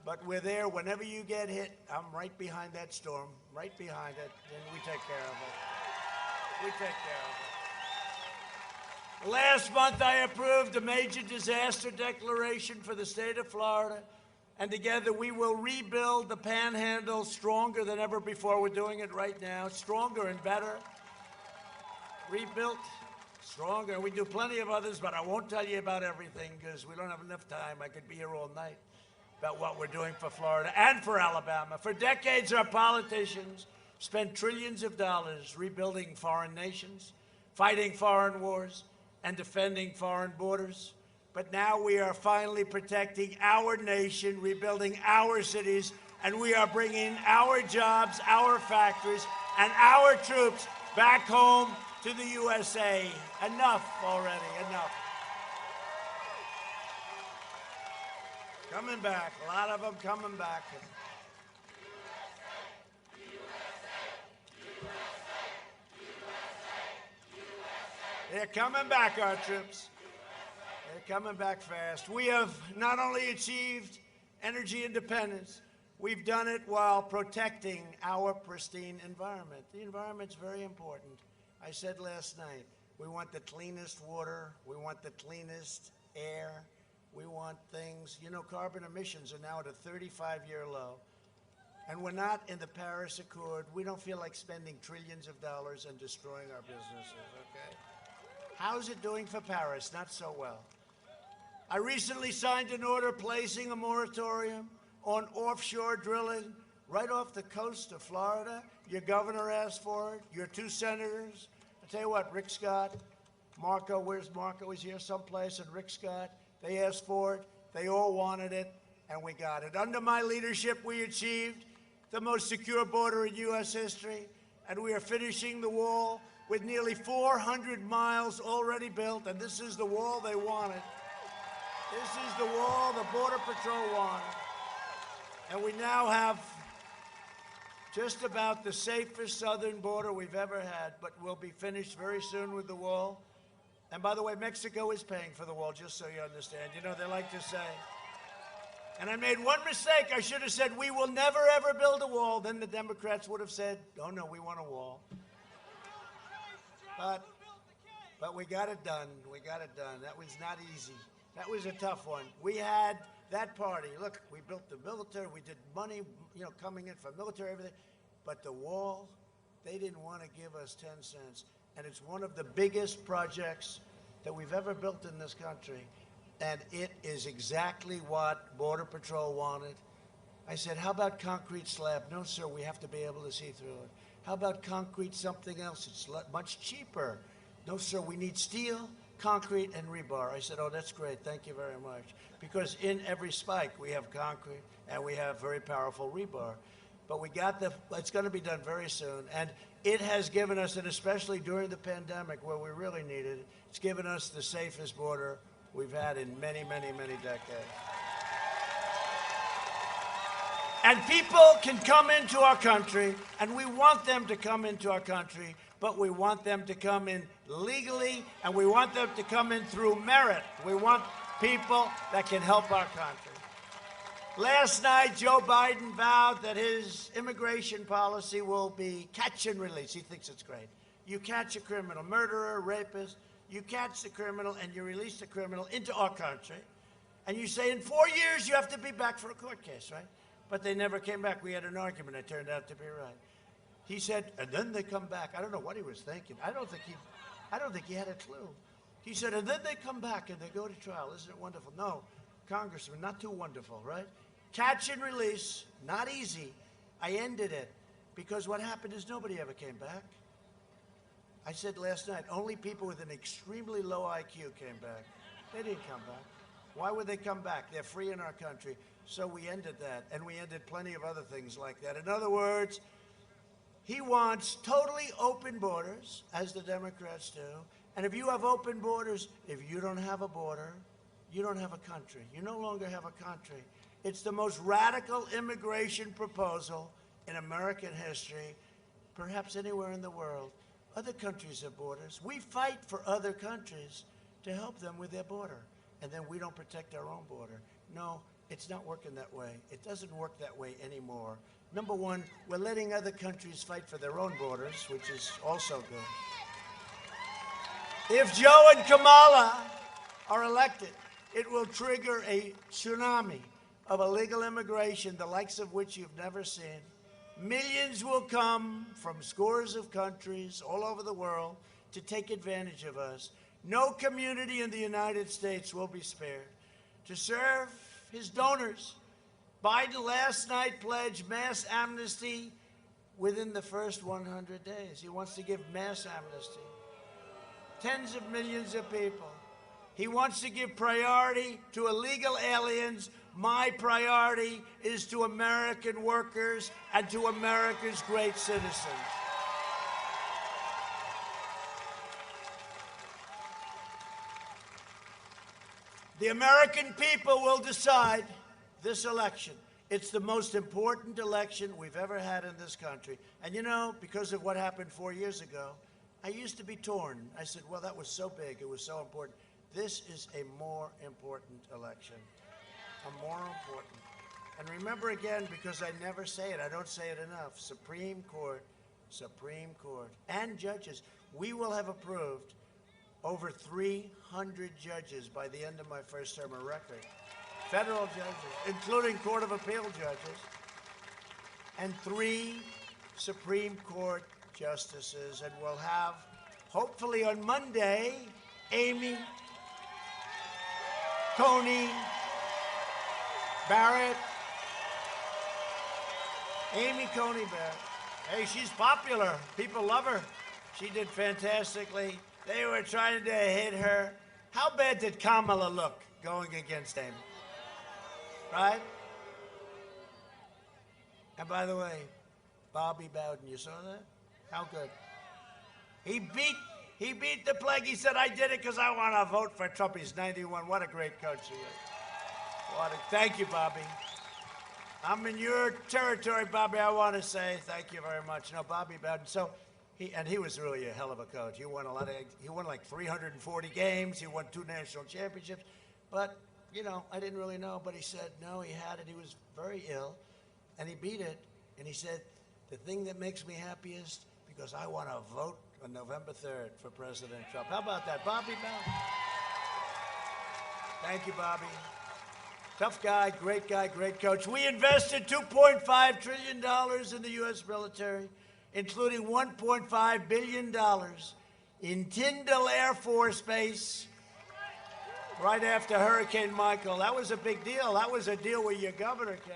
But we're there whenever you get hit. I'm right behind that storm, right behind it, and we take care of it. We take care of it. Last month, I approved a major disaster declaration for the state of Florida, and together we will rebuild the Panhandle stronger than ever before. We're doing it right now, stronger and better. Rebuilt, stronger. We do plenty of others, but I won't tell you about everything because we don't have enough time. I could be here all night about what we're doing for Florida and for Alabama. For decades, our politicians spent trillions of dollars rebuilding foreign nations, fighting foreign wars, and defending foreign borders. But now we are finally protecting our nation, rebuilding our cities, and we are bringing our jobs, our factories, and our troops back home to the USA. Enough already, enough. Coming back, a lot of them coming back. They're coming back, our troops. They're coming back fast. We have not only achieved energy independence, we've done it while protecting our pristine environment. The environment's very important. I said last night, we want the cleanest water, we want the cleanest air. We want things, you know, carbon emissions are now at a 35-year low. And we're not in the Paris Accord. We don't feel like spending trillions of dollars and destroying our businesses, okay? How's it doing for Paris? Not so well. I recently signed an order placing a moratorium on offshore drilling right off the coast of Florida. Your governor asked for it. Your 2 senators. I tell you what, Rick Scott, Marco, where's Marco? He's here someplace, and Rick Scott, they asked for it. They all wanted it, and we got it. Under my leadership, we achieved the most secure border in U.S. history, and we are finishing the wall with nearly 400 miles already built, and this is the wall they wanted. This is the wall the Border Patrol wanted. And we now have just about the safest southern border we've ever had, but we'll be finished very soon with the wall. And by the way, Mexico is paying for the wall, just so you understand. You know, they like to say. And I made one mistake. I should have said, we will never, ever build a wall. Then the Democrats would have said, oh, no, we want a wall. But we got it done. We got it done. That was not easy. That was a tough one. We had that party. Look, we built the military. We did money, you know, coming in for military, everything. But the wall, they didn't want to give us 10 cents. And it's one of the biggest projects that we've ever built in this country. And it is exactly what Border Patrol wanted. I said, how about concrete slab? No, sir, we have to be able to see through it. How about concrete something else? It's much cheaper. No, sir, we need steel, concrete, and rebar. I said, oh, that's great. Thank you very much. Because in every spike, we have concrete, and we have very powerful rebar. But we got it's going to be done very soon. And it has given us, and especially during the pandemic where we really needed it, it's given us the safest border we've had in many, many, many decades. And people can come into our country, and we want them to come into our country, but we want them to come in legally, and we want them to come in through merit. We want people that can help our country. Last night, Joe Biden vowed that his immigration policy will be catch and release. He thinks it's great. You catch a criminal, murderer, rapist, you catch the criminal, and you release the criminal into our country, and you say in 4 years you have to be back for a court case, right? But they never came back. We had an argument. It turned out to be right. He said, and then they come back. I don't know what he was thinking. I don't think he had a clue. He said, and then they come back and they go to trial. Isn't it wonderful? No, Congressman, not too wonderful, right? Catch and release, not easy. I ended it because what happened is nobody ever came back. I said last night, only people with an extremely low IQ came back. They didn't come back. Why would they come back? They're free in our country. So we ended that, and we ended plenty of other things like that. In other words, he wants totally open borders, as the Democrats do. And if you have open borders, if you don't have a border, you don't have a country. You no longer have a country. It's the most radical immigration proposal in American history, perhaps anywhere in the world. Other countries have borders. We fight for other countries to help them with their border, and then we don't protect our own border. No, it's not working that way. It doesn't work that way anymore. Number one, we're letting other countries fight for their own borders, which is also good. If Joe and Kamala are elected, it will trigger a tsunami of illegal immigration, the likes of which you've never seen. Millions will come from scores of countries all over the world to take advantage of us. No community in the United States will be spared. To serve his donors, Biden last night pledged mass amnesty within the first 100 days. He wants to give mass amnesty. Tens of millions of people. He wants to give priority to illegal aliens. My priority is to American workers and to America's great citizens. The American people will decide this election. It's the most important election we've ever had in this country. And you know, because of what happened 4 years ago, I used to be torn. I said, well, that was so big. It was so important. This is a more important election. A more important. And remember again, because I never say it, I don't say it enough, Supreme Court, and judges. We will have approved over 300 judges by the end of my first term, a record. Federal judges, including Court of Appeal judges, and 3 Supreme Court justices. And we'll have, hopefully on Monday, Amy Coney Barrett. Amy Coney Barrett. Hey, she's popular. People love her. She did fantastically. They were trying to hit her. How bad did Kamala look going against Amy? Right? And by the way, Bobby Bowden, you saw that? How good. He beat the plague. He said, I did it because I want to vote for Trump. He's 91. What a great coach he is. Thank you, Bobby. I'm in your territory, Bobby. I want to say thank you very much. No, Bobby Bowden. So he was really a hell of a coach. He won like 340 games. He won 2 national championships. But, you know, I didn't really know. But he said, no, he had it. He was very ill. And he beat it. And he said, the thing that makes me happiest, because I want to vote on November 3rd for President Trump. How about that? Bobby Bowden. Thank you, Bobby. Tough guy, great coach. We invested $2.5 trillion in the U.S. military, including $1.5 billion in Tyndall Air Force Base right after Hurricane Michael. That was a big deal. That was a deal where your governor came.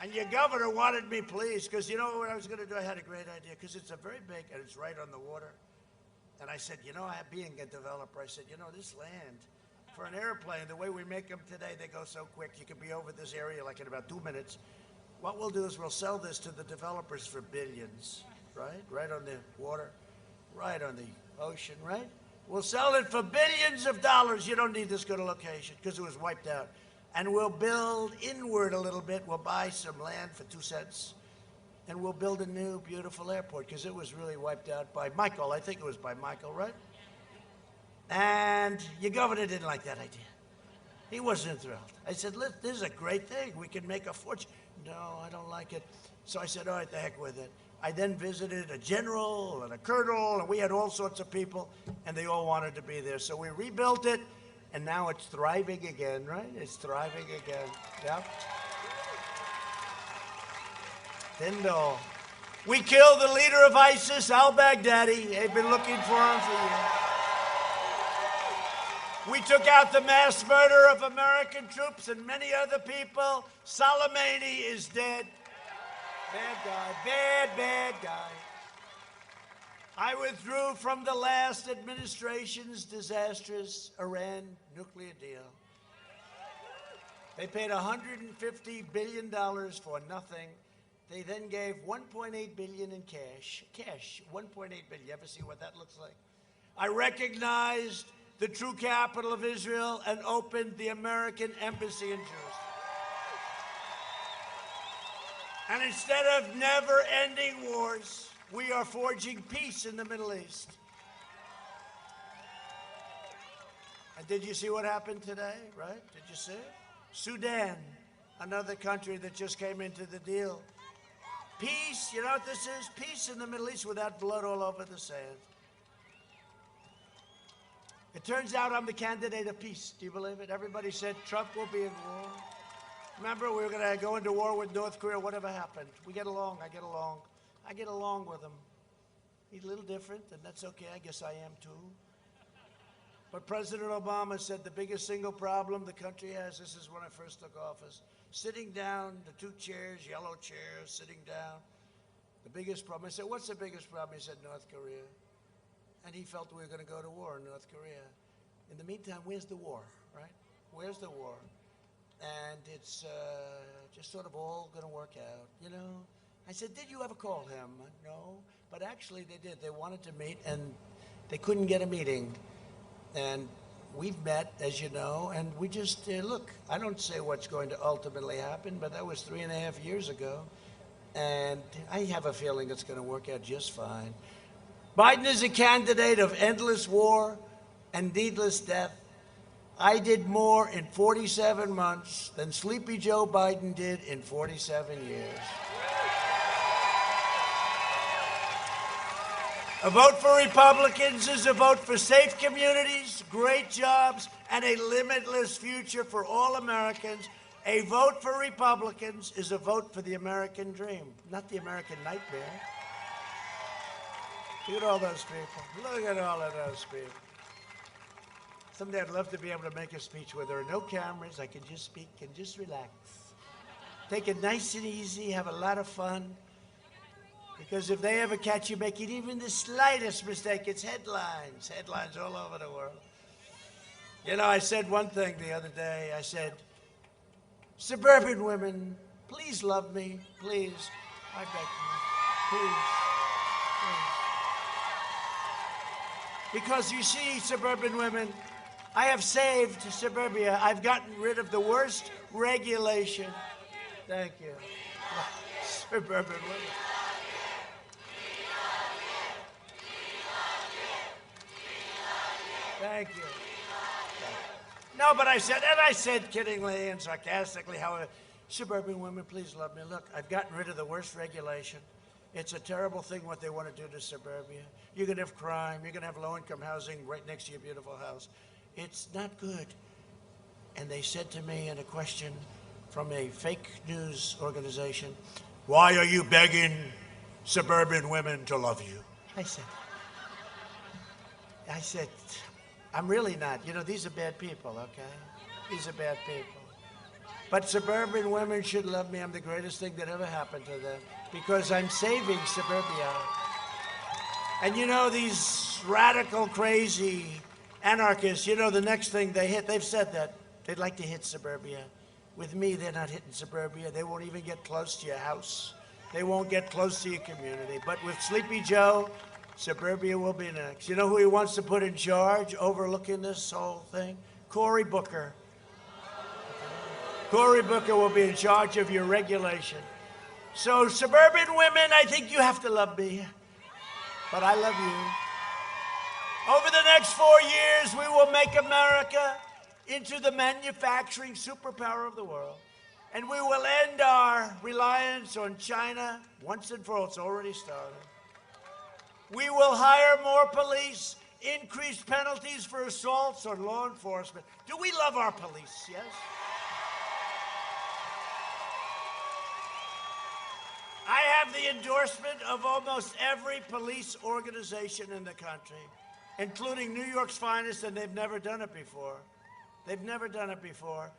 And your governor wanted me pleased, because you know what I was going to do? I had a great idea, because it's a very big, and it's right on the water. And I said, you know, being a developer, I said, you know, this land, for an airplane, the way we make them today, they go so quick. You can be over this area like in about 2 minutes. What we'll do is we'll sell this to the developers for billions, right? Right on the water, right on the ocean, right? We'll sell it for billions of dollars. You don't need this good a location, because it was wiped out. And we'll build inward a little bit. We'll buy some land for 2 cents. And we'll build a new, beautiful airport, because it was really wiped out by Michael. I think it was by Michael, right? And your governor didn't like that idea. He wasn't thrilled. I said, look, this is a great thing. We can make a fortune. No, I don't like it. So I said, all right, the heck with it. I then visited a general and a colonel, and we had all sorts of people, and they all wanted to be there. So we rebuilt it. And now it's thriving again, right? It's thriving again. Yep. Tyndall. We killed the leader of ISIS, al-Baghdadi. They've been looking for him for years. We took out the mass murder of American troops and many other people. Soleimani is dead. Bad guy, bad guy. I withdrew from the last administration's disastrous Iran nuclear deal. They paid $150 billion for nothing. They then gave $1.8 billion in cash. Cash, $1.8 billion. You ever see what that looks like? I recognized the true capital of Israel and opened the American embassy in Jerusalem. And instead of never-ending wars, we are forging peace in the Middle East. And did you see what happened today, right? Did you see it? Sudan, another country that just came into the deal. Peace, you know what this is? Peace in the Middle East without blood all over the sand. It turns out I'm the candidate of peace. Do you believe it? Everybody said Trump will be in war. Remember, we were going to go into war with North Korea. Whatever happened? We get along. I get along. I get along with him. He's a little different, and that's okay. I guess I am too. But President Obama said the biggest single problem the country has, this is when I first took office, sitting down, the 2 chairs, yellow chairs, sitting down. The biggest problem. I said, what's the biggest problem? He said, North Korea. And he felt we were going to go to war in North Korea. In the meantime, where's the war, right? Where's the war? And it's just sort of all going to work out, you know? I said, did you ever call him? No. But actually, they did. They wanted to meet, and they couldn't get a meeting. And we've met, as you know, and we just, look, I don't say what's going to ultimately happen, but that was 3.5 years ago. And I have a feeling it's going to work out just fine. Biden is a candidate of endless war and needless death. I did more in 47 months than Sleepy Joe Biden did in 47 years. A vote for Republicans is a vote for safe communities, great jobs, and a limitless future for all Americans. A vote for Republicans is a vote for the American dream, not the American nightmare. Look at all those people. Look at all of those people. Someday I'd love to be able to make a speech where there are no cameras. I can just speak and just relax. Take it nice and easy, have a lot of fun. Because if they ever catch you making even the slightest mistake, it's headlines all over the world. You know, I said one thing the other day. I said, suburban women, please love me, please. I beg you, please. Because you see, suburban women, I have saved suburbia. I've gotten rid of the worst regulation. Thank you. Suburban women. Thank you. No, but I said kiddingly and sarcastically, how suburban women, please love me. Look, I've gotten rid of the worst regulation. It's a terrible thing what they want to do to suburbia. You're going to have crime. You're going to have low-income housing right next to your beautiful house. It's not good. And they said to me in a question from a fake news organization, why are you begging suburban women to love you? I said, I'm really not. You know, these are bad people, okay? These are bad people. But suburban women should love me. I'm the greatest thing that ever happened to them because I'm saving suburbia. And you know, these radical, crazy anarchists, you know, the next thing they hit, they've said that, they'd like to hit suburbia. With me, they're not hitting suburbia. They won't even get close to your house. They won't get close to your community. But with Sleepy Joe, suburbia will be next. You know who he wants to put in charge, overlooking this whole thing? Cory Booker. Cory Booker will be in charge of your regulation. So suburban women, I think you have to love me. But I love you. Over the next 4 years, we will make America into the manufacturing superpower of the world. And we will end our reliance on China once and for all. It's already started. We will hire more police, increase penalties for assaults on law enforcement. Do we love our police? Yes? I have the endorsement of almost every police organization in the country, including New York's finest, and they've never done it before. They've never done it before.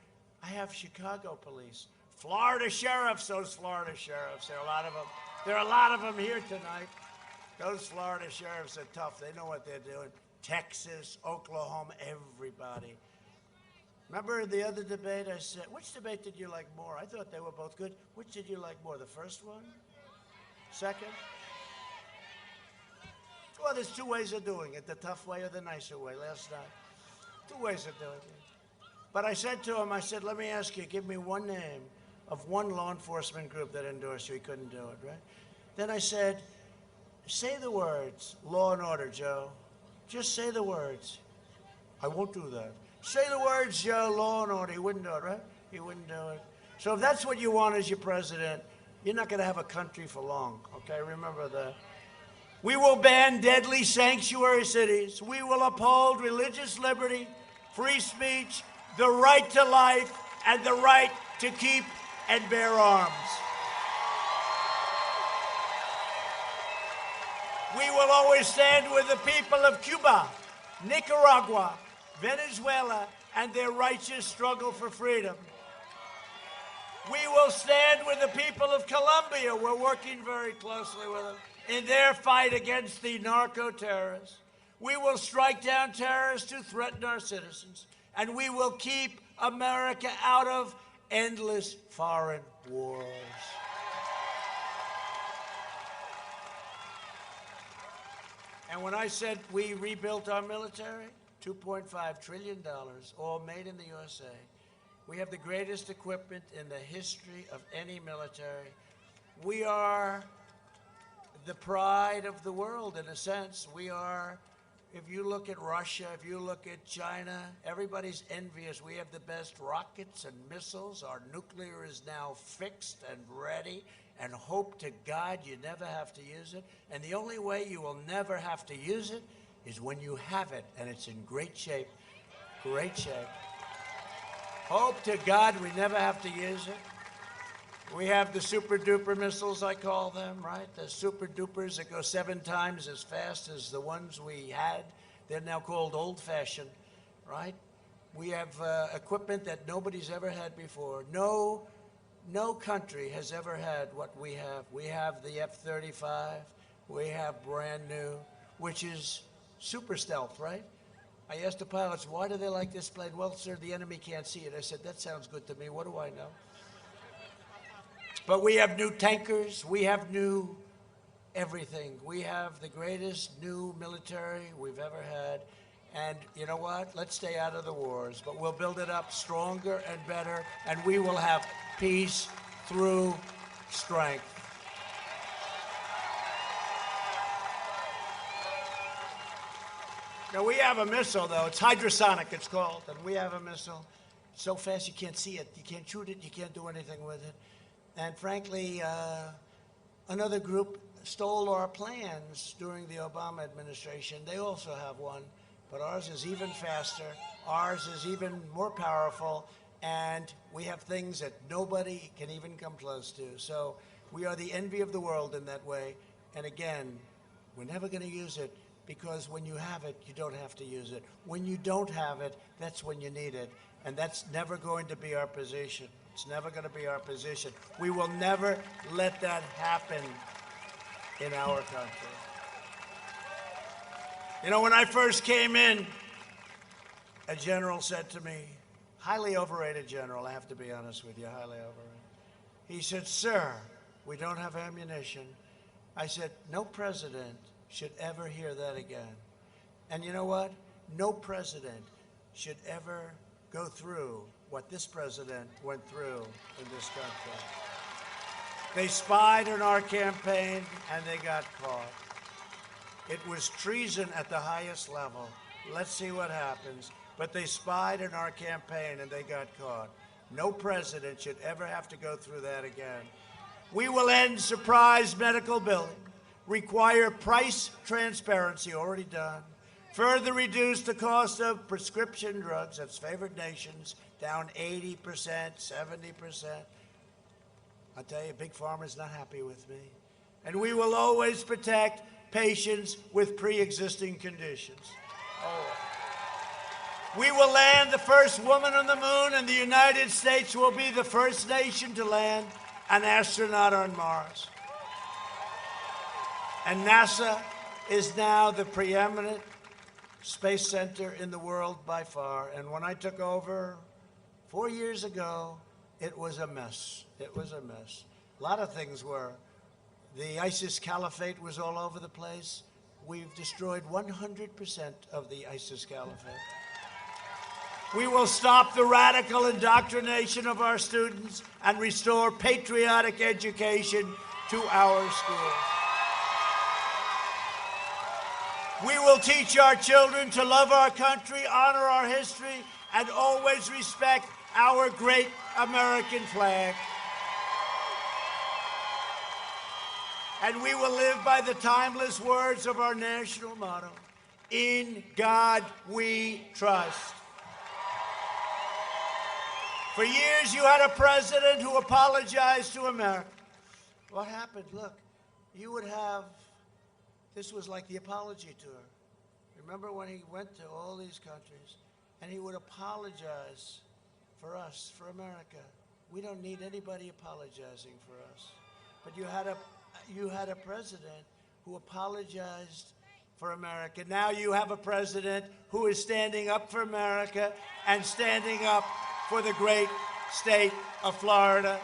I have Chicago police, Florida sheriffs, those Florida sheriffs. There are a lot of them. There are a lot of them here tonight. Those Florida sheriffs are tough. They know what they're doing. Texas, Oklahoma, everybody. Remember the other debate I said, which debate did you like more? I thought they were both good. Which did you like more, the first one? Second? Well, there's two ways of doing it, the tough way or the nicer way last night. Two ways of doing it. But I said to him, I said, let me ask you, give me one name of one law enforcement group that endorsed you. He couldn't do it, right? Then I said, say the words, law and order, Joe. Just say the words. I won't do that. Say the words, Joe, law and order. He wouldn't do it, right? He wouldn't do it. So if that's what you want as your president, you're not going to have a country for long, okay? Remember that. We will ban deadly sanctuary cities. We will uphold religious liberty, free speech, the right to life, and the right to keep and bear arms. We will always stand with the people of Cuba, Nicaragua, Venezuela, and their righteous struggle for freedom. We will stand with the people of Colombia. We're working very closely with them in their fight against the narco-terrorists. We will strike down terrorists who threaten our citizens, and we will keep America out of endless foreign wars. And when I said we rebuilt our military, $2.5 trillion, all made in the USA. We have the greatest equipment in the history of any military. We are the pride of the world, in a sense. We are, if you look at Russia, if you look at China, everybody's envious. We have the best rockets and missiles. Our nuclear is now fixed and ready. And hope to God you never have to use it. And the only way you will never have to use it is when you have it, and it's in great shape. Great shape. Hope to God we never have to use it. We have the super-duper missiles, I call them, right? The super-dupers that go 7 times as fast as the ones we had. They're now called old-fashioned, right? We have equipment that nobody's ever had before. No country has ever had what we have. We have the F-35. We have brand new, which is super stealth, right? I asked the pilots, why do they like this plane? Well, sir, the enemy can't see it. I said, that sounds good to me. What do I know? But we have new tankers. We have new everything. We have the greatest new military we've ever had. And you know what? Let's stay out of the wars, but we'll build it up stronger and better, and we will have peace through strength. Now, we have a missile, though. It's hydrosonic, it's called. And we have a missile so fast you can't see it. You can't shoot it. You can't do anything with it. And frankly, another group stole our plans during the Obama administration. They also have one, but ours is even faster. Ours is even more powerful. And we have things that nobody can even come close to. So we are the envy of the world in that way. And again, we're never going to use it, because when you have it, you don't have to use it. When you don't have it, that's when you need it. And that's never going to be our position. It's never going to be our position. We will never let that happen in our country. You know, when I first came in, a general said to me, highly overrated general, I have to be honest with you, highly overrated. He said, sir, we don't have ammunition. I said, no president should ever hear that again. And you know what? No president should ever go through what this president went through in this country. They spied on our campaign and they got caught. It was treason at the highest level. Let's see what happens. But they spied on our campaign and they got caught. No president should ever have to go through that again. We will end surprise medical billing, require price transparency, already done, further reduce the cost of prescription drugs, that's favored nations, down 80%, 70%. I'll tell you, Big Pharma's not happy with me. And we will always protect patients with pre-existing conditions. Always. We will land the first woman on the moon, and the United States will be the first nation to land an astronaut on Mars. And NASA is now the preeminent space center in the world by far. And when I took over 4 years ago, it was a mess. It was a mess. A lot of things were. The ISIS caliphate was all over the place. We've destroyed 100% of the ISIS caliphate. We will stop the radical indoctrination of our students and restore patriotic education to our schools. We will teach our children to love our country, honor our history, and always respect our great American flag. And we will live by the timeless words of our national motto, "In God we trust." For years, you had a president who apologized to America. What happened? Look, you would have, this was like the apology tour. Remember when he went to all these countries and he would apologize for us, for America. We don't need anybody apologizing for us. But you had a president who apologized for America. Now you have a president who is standing up for America and standing up for the great state of Florida.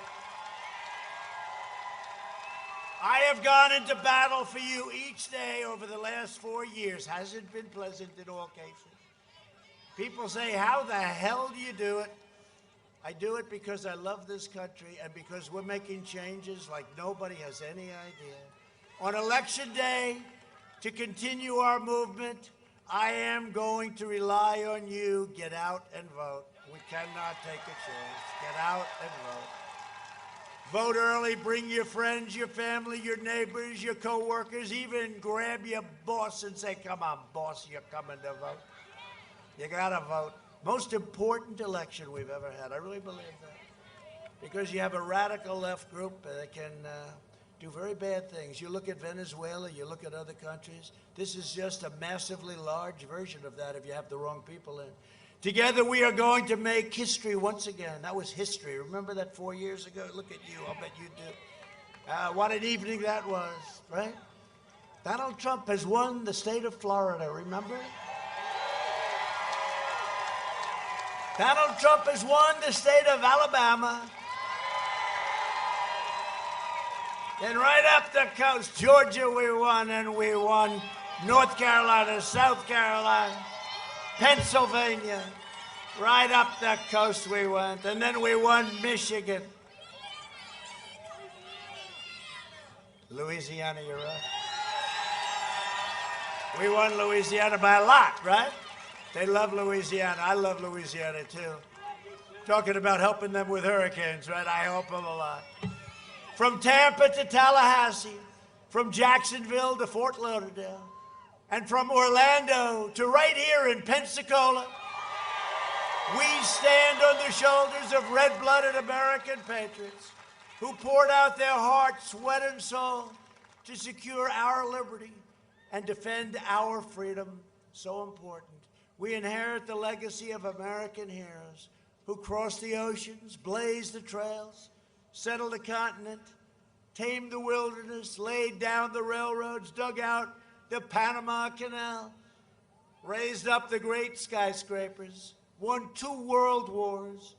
I have gone into battle for you each day over the last 4 years. Hasn't been pleasant in all cases. People say, how the hell do you do it? I do it because I love this country and because we're making changes like nobody has any idea. On Election Day, to continue our movement, I am going to rely on you. Get out and vote. We cannot take a chance. Get out and vote. Vote early. Bring your friends, your family, your neighbors, your co-workers. Even grab your boss and say, come on, boss, you're coming to vote. You got to vote. Most important election we've ever had. I really believe that. Because you have a radical left group that can do very bad things. You look at Venezuela, you look at other countries. This is just a massively large version of that if you have the wrong people in. Together we are going to make history once again. That was history. Remember that 4 years ago? Look at you. I'll bet you do. What an evening that was, right? Donald Trump has won the state of Florida, remember? Donald Trump has won the state of Alabama. And right up the coast, Georgia we won, and we won North Carolina, South Carolina, Pennsylvania. Right up the coast we went, and then we won Michigan. Louisiana, you're up. We won Louisiana by a lot, right? They love Louisiana. I love Louisiana, too. Talking about helping them with hurricanes, right? I help them a lot. From Tampa to Tallahassee, from Jacksonville to Fort Lauderdale, and from Orlando to right here in Pensacola, we stand on the shoulders of red-blooded American patriots who poured out their heart, sweat, and soul to secure our liberty and defend our freedom, so important. We inherit the legacy of American heroes who crossed the oceans, blazed the trails, settled the continent, tamed the wilderness, laid down the railroads, dug out the Panama Canal, raised up the great skyscrapers, won 2 world wars,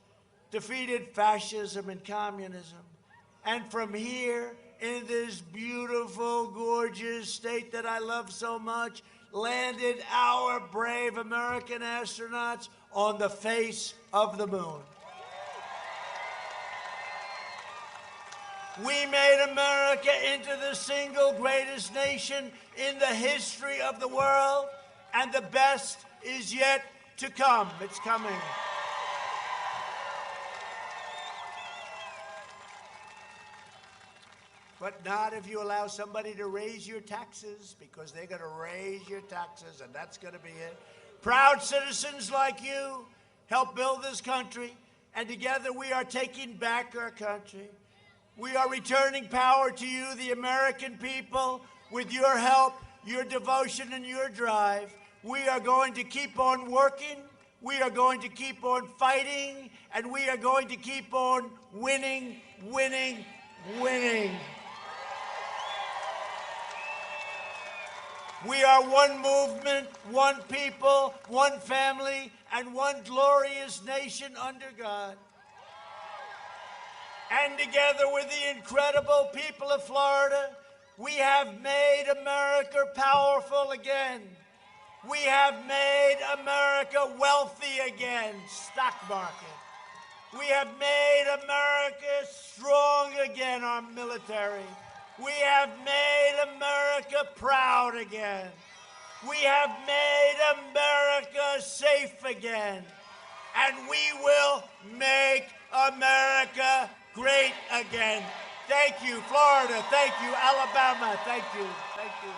defeated fascism and communism, and from here, in this beautiful, gorgeous state that I love so much, landed our brave American astronauts on the face of the moon. We made America into the single greatest nation in the history of the world, and the best is yet to come. It's coming. But not if you allow somebody to raise your taxes, because they're going to raise your taxes, and that's going to be it. Proud citizens like you help build this country, and together we are taking back our country. We are returning power to you, the American people, with your help, your devotion, and your drive. We are going to keep on working, we are going to keep on fighting, and we are going to keep on winning, winning, winning. We are one movement, one people, one family, and one glorious nation under God. And together with the incredible people of Florida, we have made America powerful again. We have made America wealthy again, stock market. We have made America strong again, our military. We have made America proud again. We have made America safe again. And we will make America great again. Thank you, Florida. Thank you, Alabama. Thank you. Thank you.